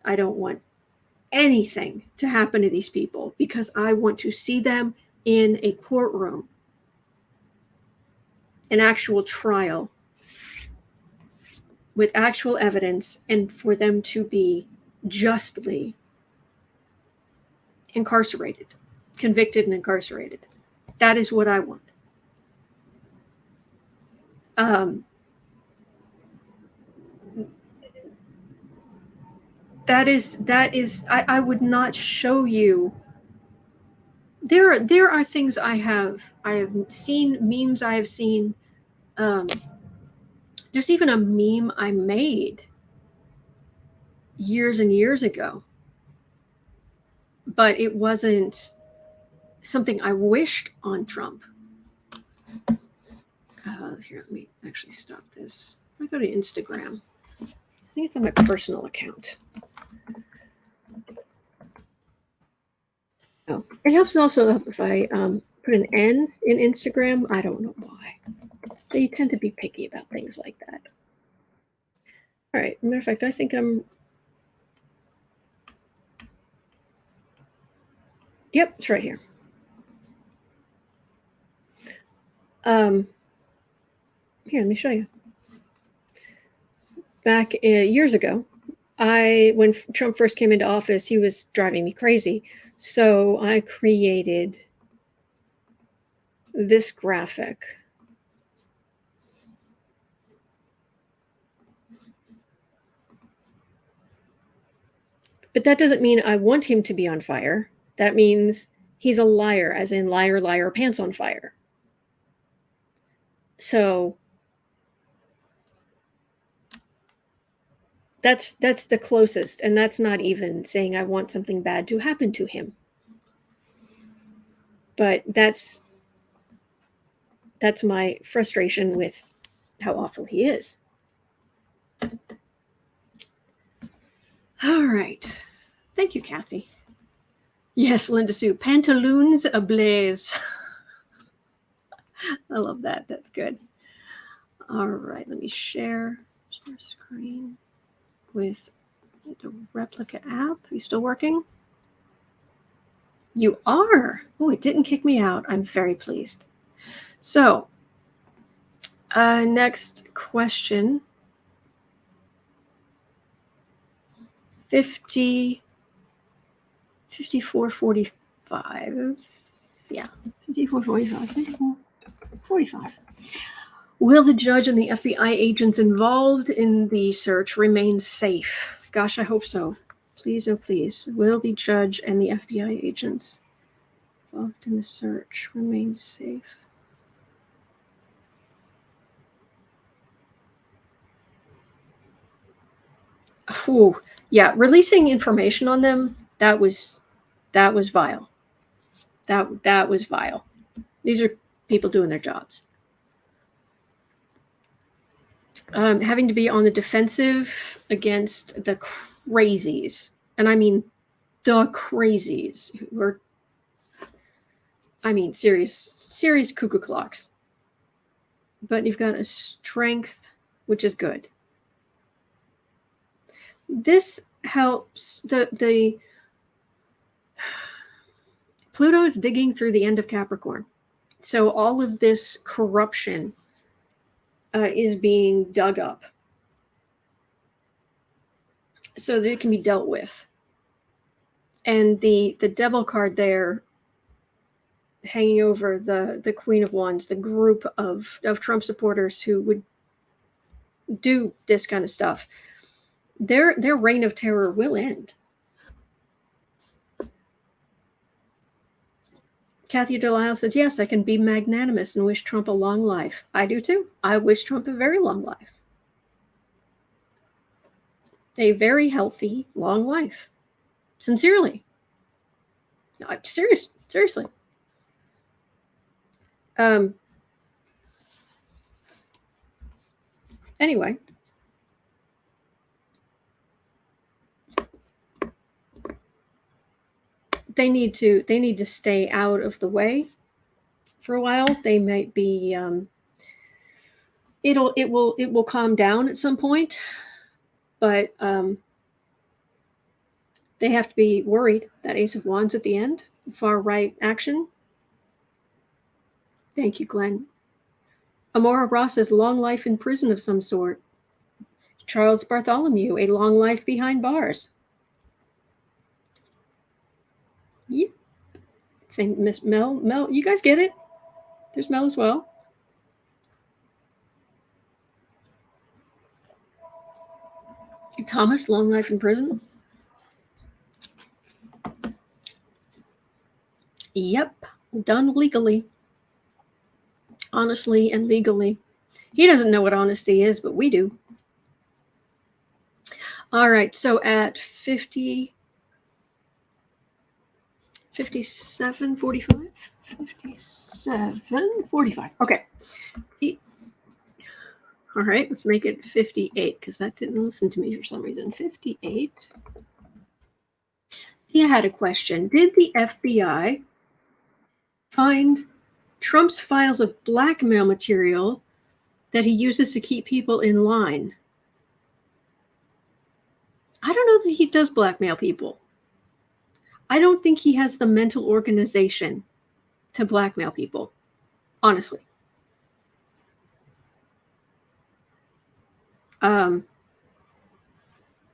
anything to happen to these people, because I want to see them in a courtroom, an actual trial with actual evidence, and for them to be justly incarcerated, convicted and incarcerated. That is what I want. That is I would not show you. There are things I have seen, memes I have seen. There's even a meme I made years and years ago, but it wasn't something I wished on Trump. Here, let me actually stop this. I go to Instagram. I think it's on my personal account. Oh, it helps also if I put an N in Instagram. I don't know why. So you tend to be picky about things like that. All right. Matter of fact, I think I'm. Yep, it's right here. Here, let me show you. Back years ago, when Trump first came into office, he was driving me crazy. So I created this graphic. But that doesn't mean I want him to be on fire. That means he's a liar, as in liar, liar, pants on fire. So that's the closest, and that's not even saying I want something bad to happen to him. But that's my frustration with how awful he is. All right. Thank you, Kathy. Yes, Linda Sue. Pantaloons ablaze. I love that. That's good. All right. Let me share screen with the replica app. Are you still working? You are. Oh, it didn't kick me out. I'm very pleased. So, next question. 5445. Yeah, 5445. 5445. Will the judge and the FBI agents involved in the search remain safe? Gosh, I hope so. Please, oh please. Will the judge and the FBI agents involved in the search remain safe? Whew, yeah, releasing information on them, that was vile. That was vile. These are people doing their jobs. Having to be on the defensive against the crazies, and I mean the crazies who are, I mean, serious cuckoo clocks. But you've got a strength, which is good. This helps the Pluto is digging through the end of Capricorn. So all of this corruption is being dug up so that it can be dealt with. And the devil card there hanging over the Queen of Wands, the group of Trump supporters who would do this kind of stuff, their reign of terror will end. Kathy Delisle says, yes, I can be magnanimous and wish Trump a long life. I do too. I wish Trump a very long life. A very healthy, long life. Sincerely. No, I'm serious. Seriously. Anyway. They need to stay out of the way for a while. They might be it will calm down at some point, but they have to be worried. That Ace of Wands at the end, far right action. Thank you, Glenn. Amora Ross says long life in prison of some sort. Charles Bartholomew, a long life behind bars. Yep. Same Miss Mel, you guys get it? There's Mel as well. Thomas, long life in prison. Yep, done legally. Honestly and legally. He doesn't know what honesty is, but we do. All right, so at 50, 57, 45, 57, 45. Okay. All right, let's make it 58 because that didn't listen to me for some reason. 58. He had a question. Did the FBI find Trump's files of blackmail material that he uses to keep people in line? I don't know that he does blackmail people. I don't think he has the mental organization to blackmail people, honestly.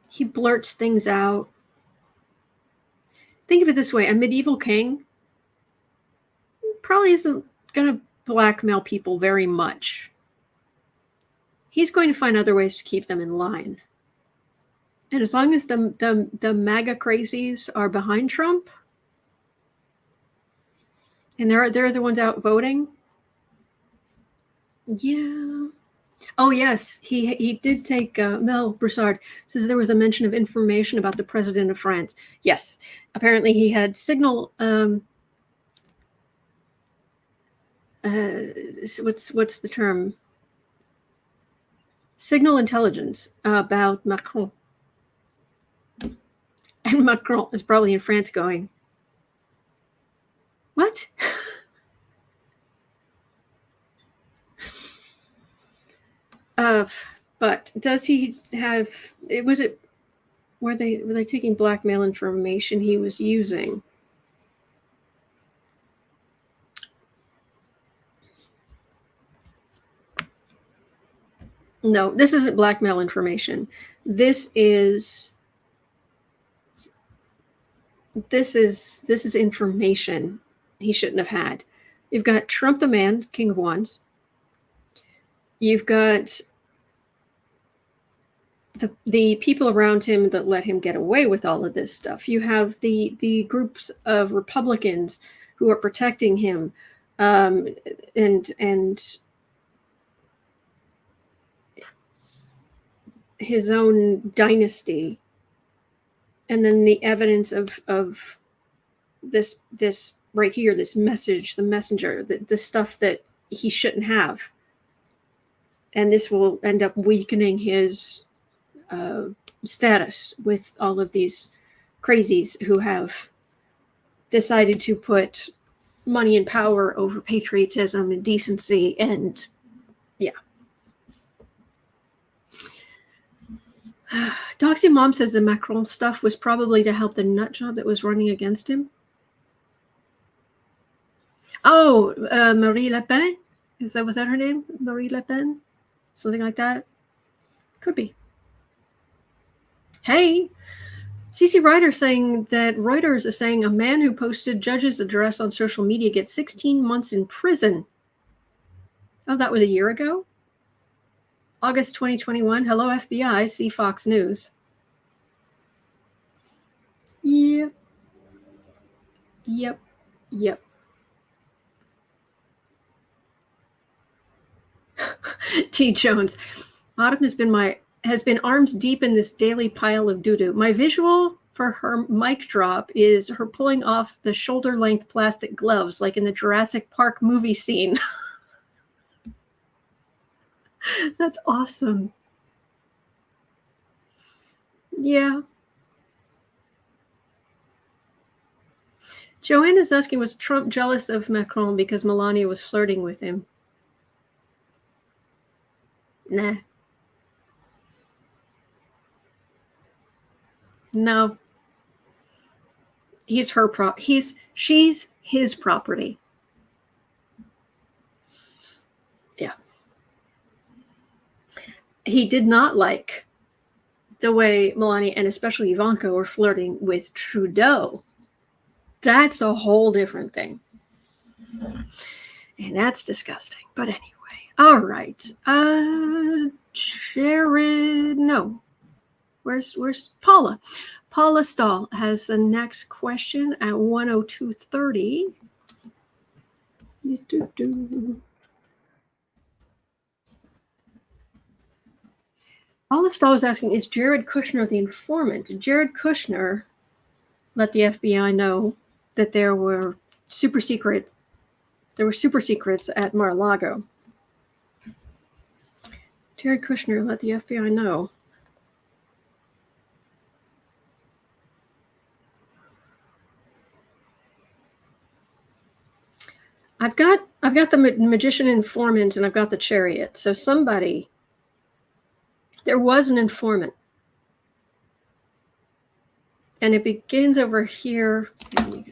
He blurts things out. Think of it this way. A medieval king probably isn't going to blackmail people very much. He's going to find other ways to keep them in line. And as long as the MAGA crazies are behind Trump, and they're the ones out voting, yeah. Oh yes, he did take. Mel Broussard says there was a mention of information about the president of France. Yes, apparently he had signal. What's the term? Signal intelligence about Macron. And Macron is probably in France going, what? But does he have? Were they taking blackmail information he was using? No, this isn't blackmail information. This is information he shouldn't have had. You've got Trump the man, King of Wands. You've got the people around him that let him get away with all of this stuff. You have the groups of Republicans who are protecting him, and his own dynasty, and then the evidence of this right here, this message, the messenger, the stuff that he shouldn't have, and this will end up weakening his status with all of these crazies who have decided to put money and power over patriotism and decency. And yeah. Doxy Mom says the Macron stuff was probably to help the nut job that was running against him. Oh, Marie Le Pen? Was that her name? Marie Le Pen? Something like that? Could be. Hey, CC Ryder saying that Reuters is saying a man who posted judge's address on social media gets 16 months in prison. Oh, that was a year ago? August 2021. Hello, FBI. See Fox News. Yep. T. Jones. Autumn has been arms deep in this daily pile of doo-doo. My visual for her mic drop is her pulling off the shoulder-length plastic gloves, like in the Jurassic Park movie scene. That's awesome. Yeah. Joanne is asking, was Trump jealous of Macron because Melania was flirting with him? Nah. No. She's his property. Yeah. He did not like the way Melania and especially Ivanka were flirting with Trudeau. That's a whole different thing. And that's disgusting. But anyway. All right. Jared, no. Where's Paula? Paula Stahl has the next question at 1:02:30. Paula Stahl is asking, is Jared Kushner the informant? Jared Kushner let the FBI know that there were super secrets at Mar A Lago. Jared Kushner let the FBI know. I've got the magician informant and I've got the chariot. So there was an informant. And it begins over here. Let me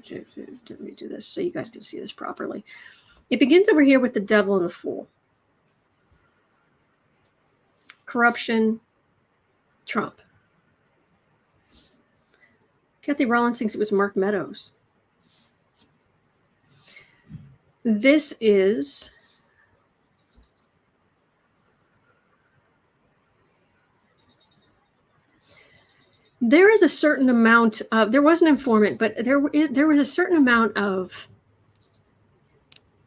do this so you guys can see this properly. It begins over here with the devil and the fool. Corruption, Trump. Kathy Rollins thinks it was Mark Meadows. This is there is a certain amount of, there was an informant, but there was a certain amount of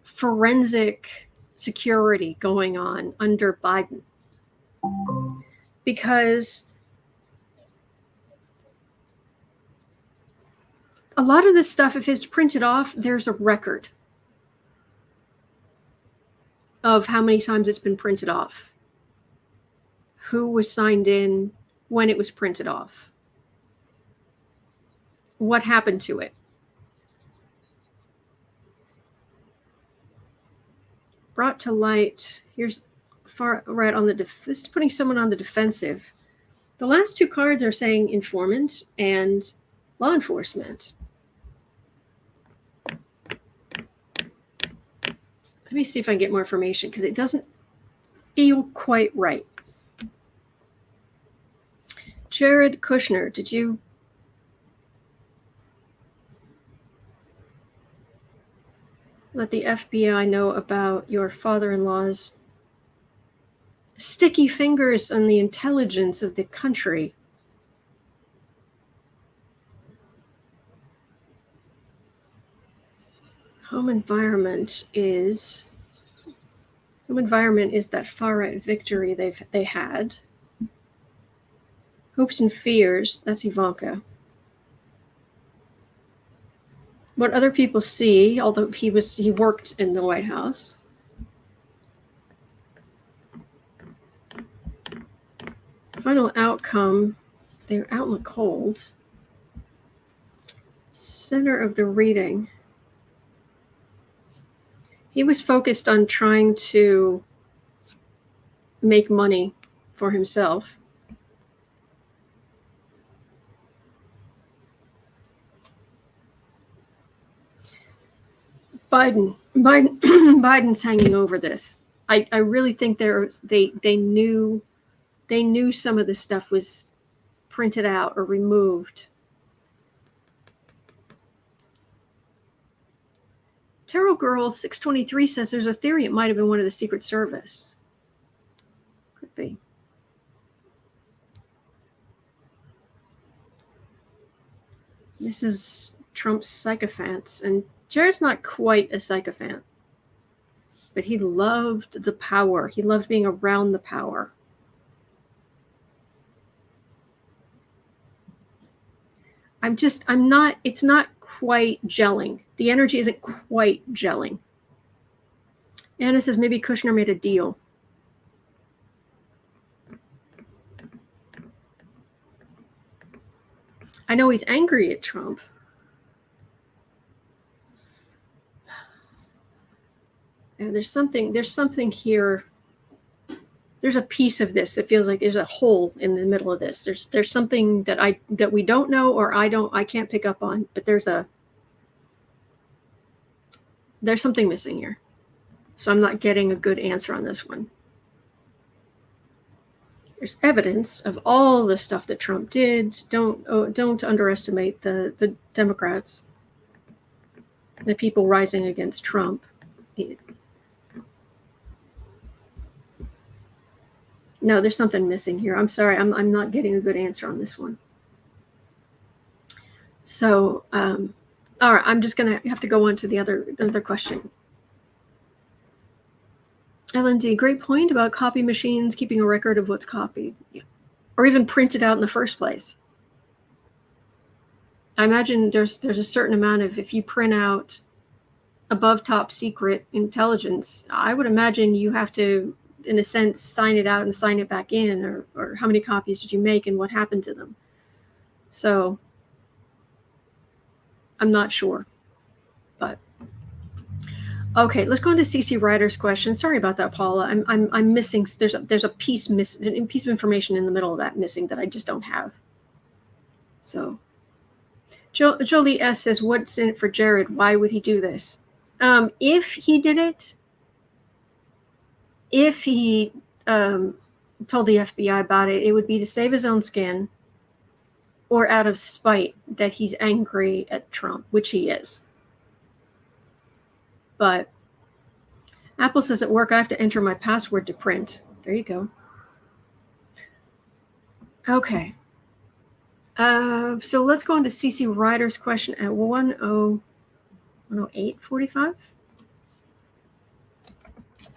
forensic security going on under Biden. Because a lot of this stuff, if it's printed off, there's a record of how many times it's been printed off, who was signed in, when it was printed off, what happened to it. Brought to light, here's far right on this is putting someone on the defensive. The last two cards are saying informant and law enforcement. Let me see if I can get more information because it doesn't feel quite right. Jared Kushner, did you let the FBI know about your father-in-law's sticky fingers on the intelligence of the country? Home environment is that far-right victory they had. Hopes and fears, that's Ivanka. What other people see, although he worked in the White House. Final outcome, they're out in the cold. Center of the reading. He was focused on trying to make money for himself. Biden's hanging over this. I really think they knew some of this stuff was printed out or removed. Tarot Girl 623 says there's a theory it might have been one of the Secret Service. Could be. This is Trump's sycophants, and Jared's not quite a sycophant, but he loved the power. He loved being around the power. It's not quite gelling. The energy isn't quite gelling. Anna says maybe Kushner made a deal. I know he's angry at Trump. And there's something here. There's a piece of this that feels like there's a hole in the middle of this. There's something that we don't know, or I can't pick up on, but there's something missing here. So I'm not getting a good answer on this one. There's evidence of all the stuff that Trump did. Don't underestimate the Democrats, the people rising against Trump. No, there's something missing here. I'm sorry, I'm not getting a good answer on this one. So, all right, I'm just gonna have to go on to the other question. Ellen D, great point about copy machines keeping a record of what's copied, or even printed out in the first place. I imagine there's a certain amount of, if you print out above top secret intelligence, I would imagine you have to, in a sense, sign it out and sign it back in, or how many copies did you make and what happened to them. So I'm not sure, but okay, let's go into CC Ryder's question. Sorry about that, Paula. I'm missing. There's a piece of information in the middle of that missing that I just don't have. So Jolie S says, "What's in it for Jared? Why would he do this? If he did it, if he told the FBI about it, it would be to save his own skin, or out of spite that he's angry at Trump, which he is." But Apple says at work I have to enter my password to print. There you go. Okay. So let's go into CC Ryder's question at 108:45.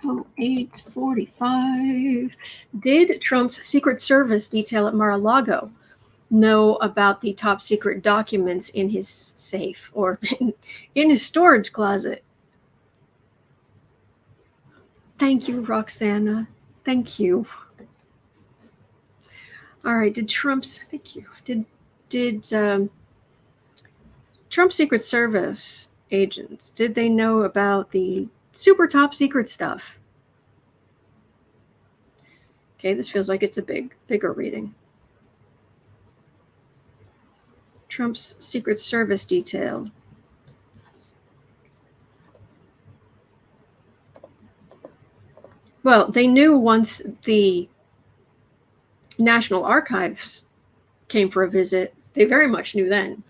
08:45. Did Trump's Secret Service detail at Mar A Lago know about the top secret documents in his safe or in his storage closet? Thank you, Roxana. Thank you. All right. Did Trump's Secret Service agents, did they know about the super top secret stuff? Okay, this feels like it's a bigger reading. Trump's Secret Service detail. Well, they knew once the National Archives came for a visit. They very much knew then.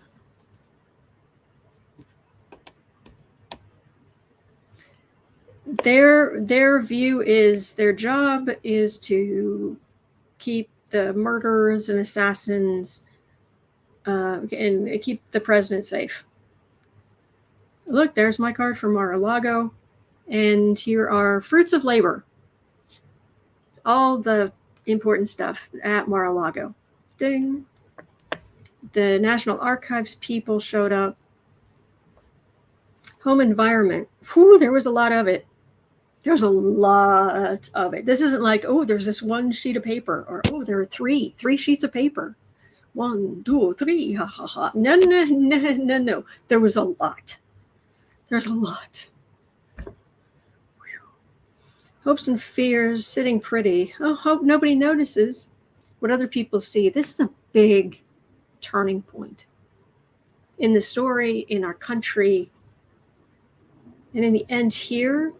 Their view is their job is to keep the murderers and assassins and keep the president safe. Look, there's my card from Mar A Lago, and here are fruits of labor. All the important stuff at Mar A Lago. Ding. The National Archives people showed up. Home environment. Whew, there was a lot of it. There's a lot of it. This isn't like, oh, there's this one sheet of paper, or oh, there are three sheets of paper. 1, 2, 3, ha ha ha. No. There was a lot. There's a lot. Hopes and fears, sitting pretty. Oh, hope nobody notices what other people see. This is a big turning point in the story, in our country, and in the end here.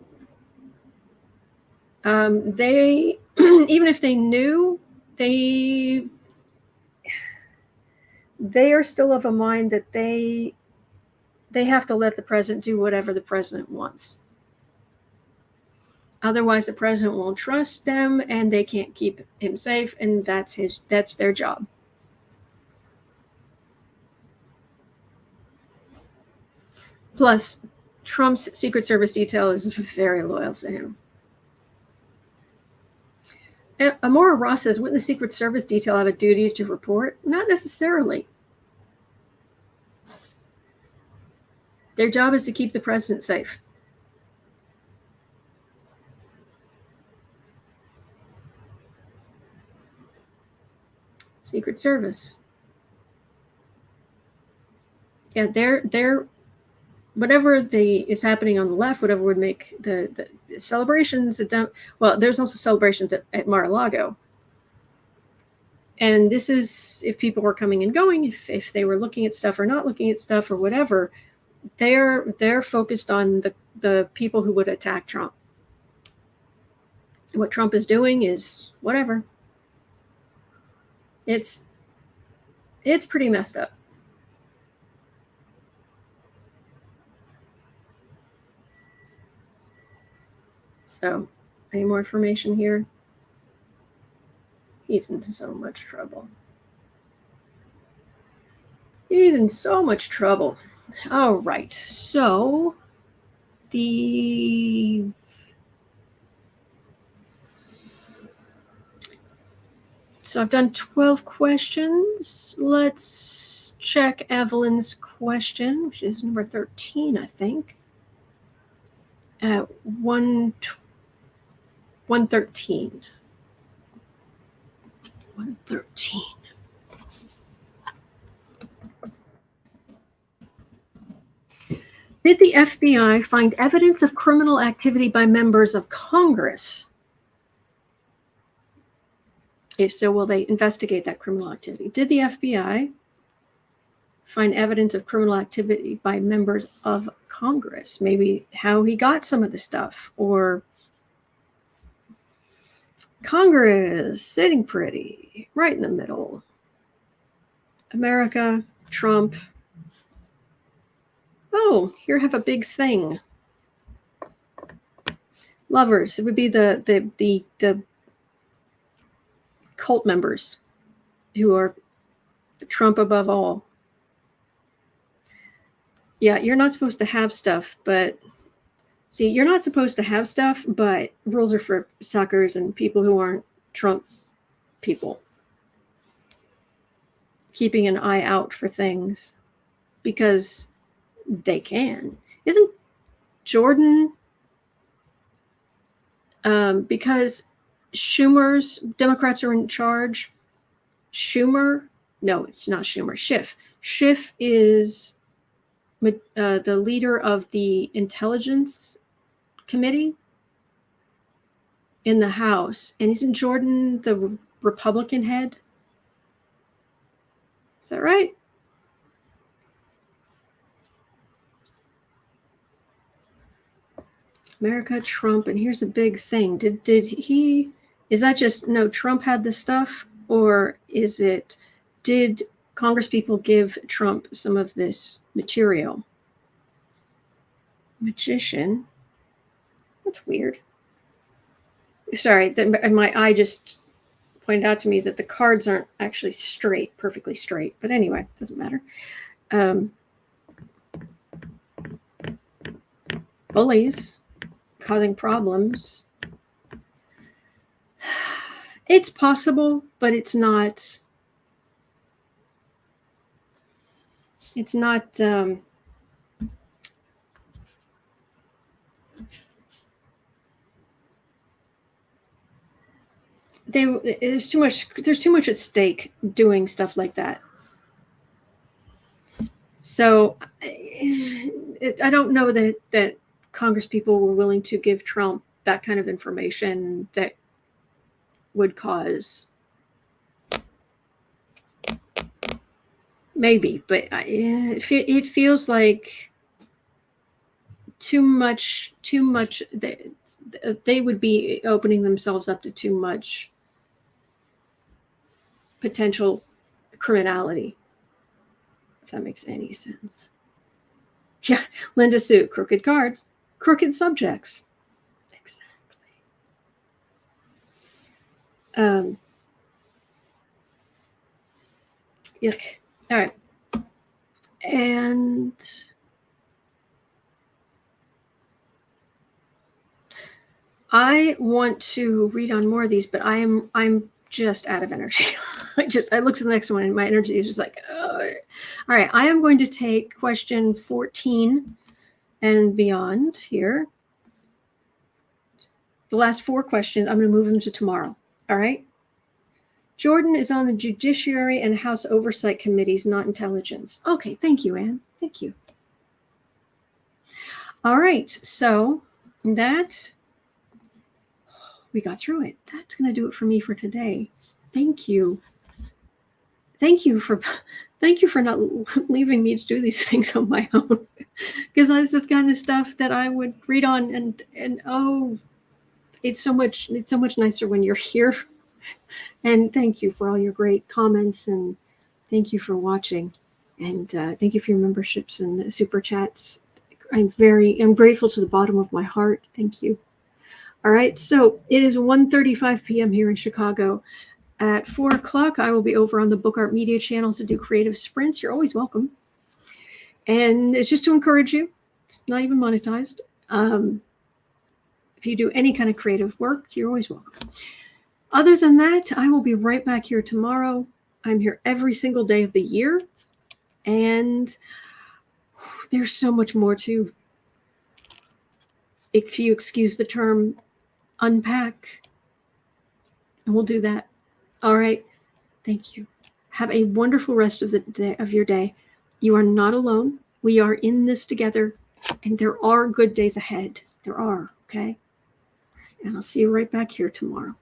They, even if they knew, they are still of a mind that they have to let the president do whatever the president wants. Otherwise, the president won't trust them, and they can't keep him safe, and that's their job. Plus, Trump's Secret Service detail is very loyal to him. Amora Ross says, wouldn't the Secret Service detail have a duty to report? Not necessarily. Their job is to keep the president safe. Secret Service. Yeah, they're whatever is happening on the left, whatever would make the celebrations. Well, there's also celebrations at Mar A Lago. And this is if people were coming and going, if they were looking at stuff or not looking at stuff or whatever, they're focused on the people who would attack Trump. What Trump is doing is whatever. It's pretty messed up. So, any more information here? He's in so much trouble. He's in so much trouble. All right. So, I've done 12 questions. Let's check Evelyn's question, which is number 13, I think. At 113. 113. Did the FBI find evidence of criminal activity by members of Congress? If so, will they investigate that criminal activity? Did the FBI find evidence of criminal activity by members of Congress? Maybe how he got some of the stuff, or Congress sitting pretty, right in the middle. America, Trump. Oh, here have a big thing. Lovers. It would be the cult members who are Trump above all. Yeah, you're not supposed to have stuff, but see, you're not supposed to have stuff, but rules are for suckers and people who aren't Trump people. Keeping an eye out for things because they can. Isn't Jordan, because Schumer's Democrats are in charge, no, it's not Schumer, Schiff is the leader of the Intelligence Committee in the House, and isn't Jordan the Republican head? Is that right? America, Trump, and here's a big thing. Is that just, no, Trump had the stuff, or did Congress people give Trump some of this material? Magician. That's weird. Sorry, my eye just pointed out to me that the cards aren't actually perfectly straight. But anyway, doesn't matter. Bullies causing problems. It's possible, but it's not It's not. There's too much. There's too much at stake doing stuff like that. So I don't know that Congress people were willing to give Trump that kind of information that would cause. Maybe, but it feels like too much. They would be opening themselves up to too much potential criminality. If that makes any sense. Yeah, Linda Sue, crooked cards, crooked subjects. Exactly. Yuck. All right. And I want to read on more of these, but I'm just out of energy. I looked at the next one and my energy is just like, ugh. All right. I am going to take question 14 and beyond here. The last 4 questions, I'm going to move them to tomorrow. All right. Jordan is on the Judiciary and House Oversight Committees, not Intelligence. Okay. Thank you, Anne. Thank you. All right. So that we got through it. That's going to do it for me for today. Thank you. Thank you for not leaving me to do these things on my own, because this is kind of stuff that I would read on and oh, it's so much nicer when you're here. And thank you for all your great comments, and thank you for watching, and thank you for your memberships and the super chats. I'm grateful to the bottom of my heart. Thank you. All right, so it is 1:35 p.m. here in Chicago. At 4 o'clock, I will be over on the Book Art Media channel to do creative sprints. You're always welcome. And it's just to encourage you. It's not even monetized. If you do any kind of creative work, you're always welcome. Other than that, I will be right back here tomorrow. I'm here every single day of the year. And there's so much more to, if you excuse the term, unpack. And we'll do that. All right. Thank you. Have a wonderful rest of the day, of your day. You are not alone. We are in this together, and there are good days ahead. There are. Okay. And I'll see you right back here tomorrow.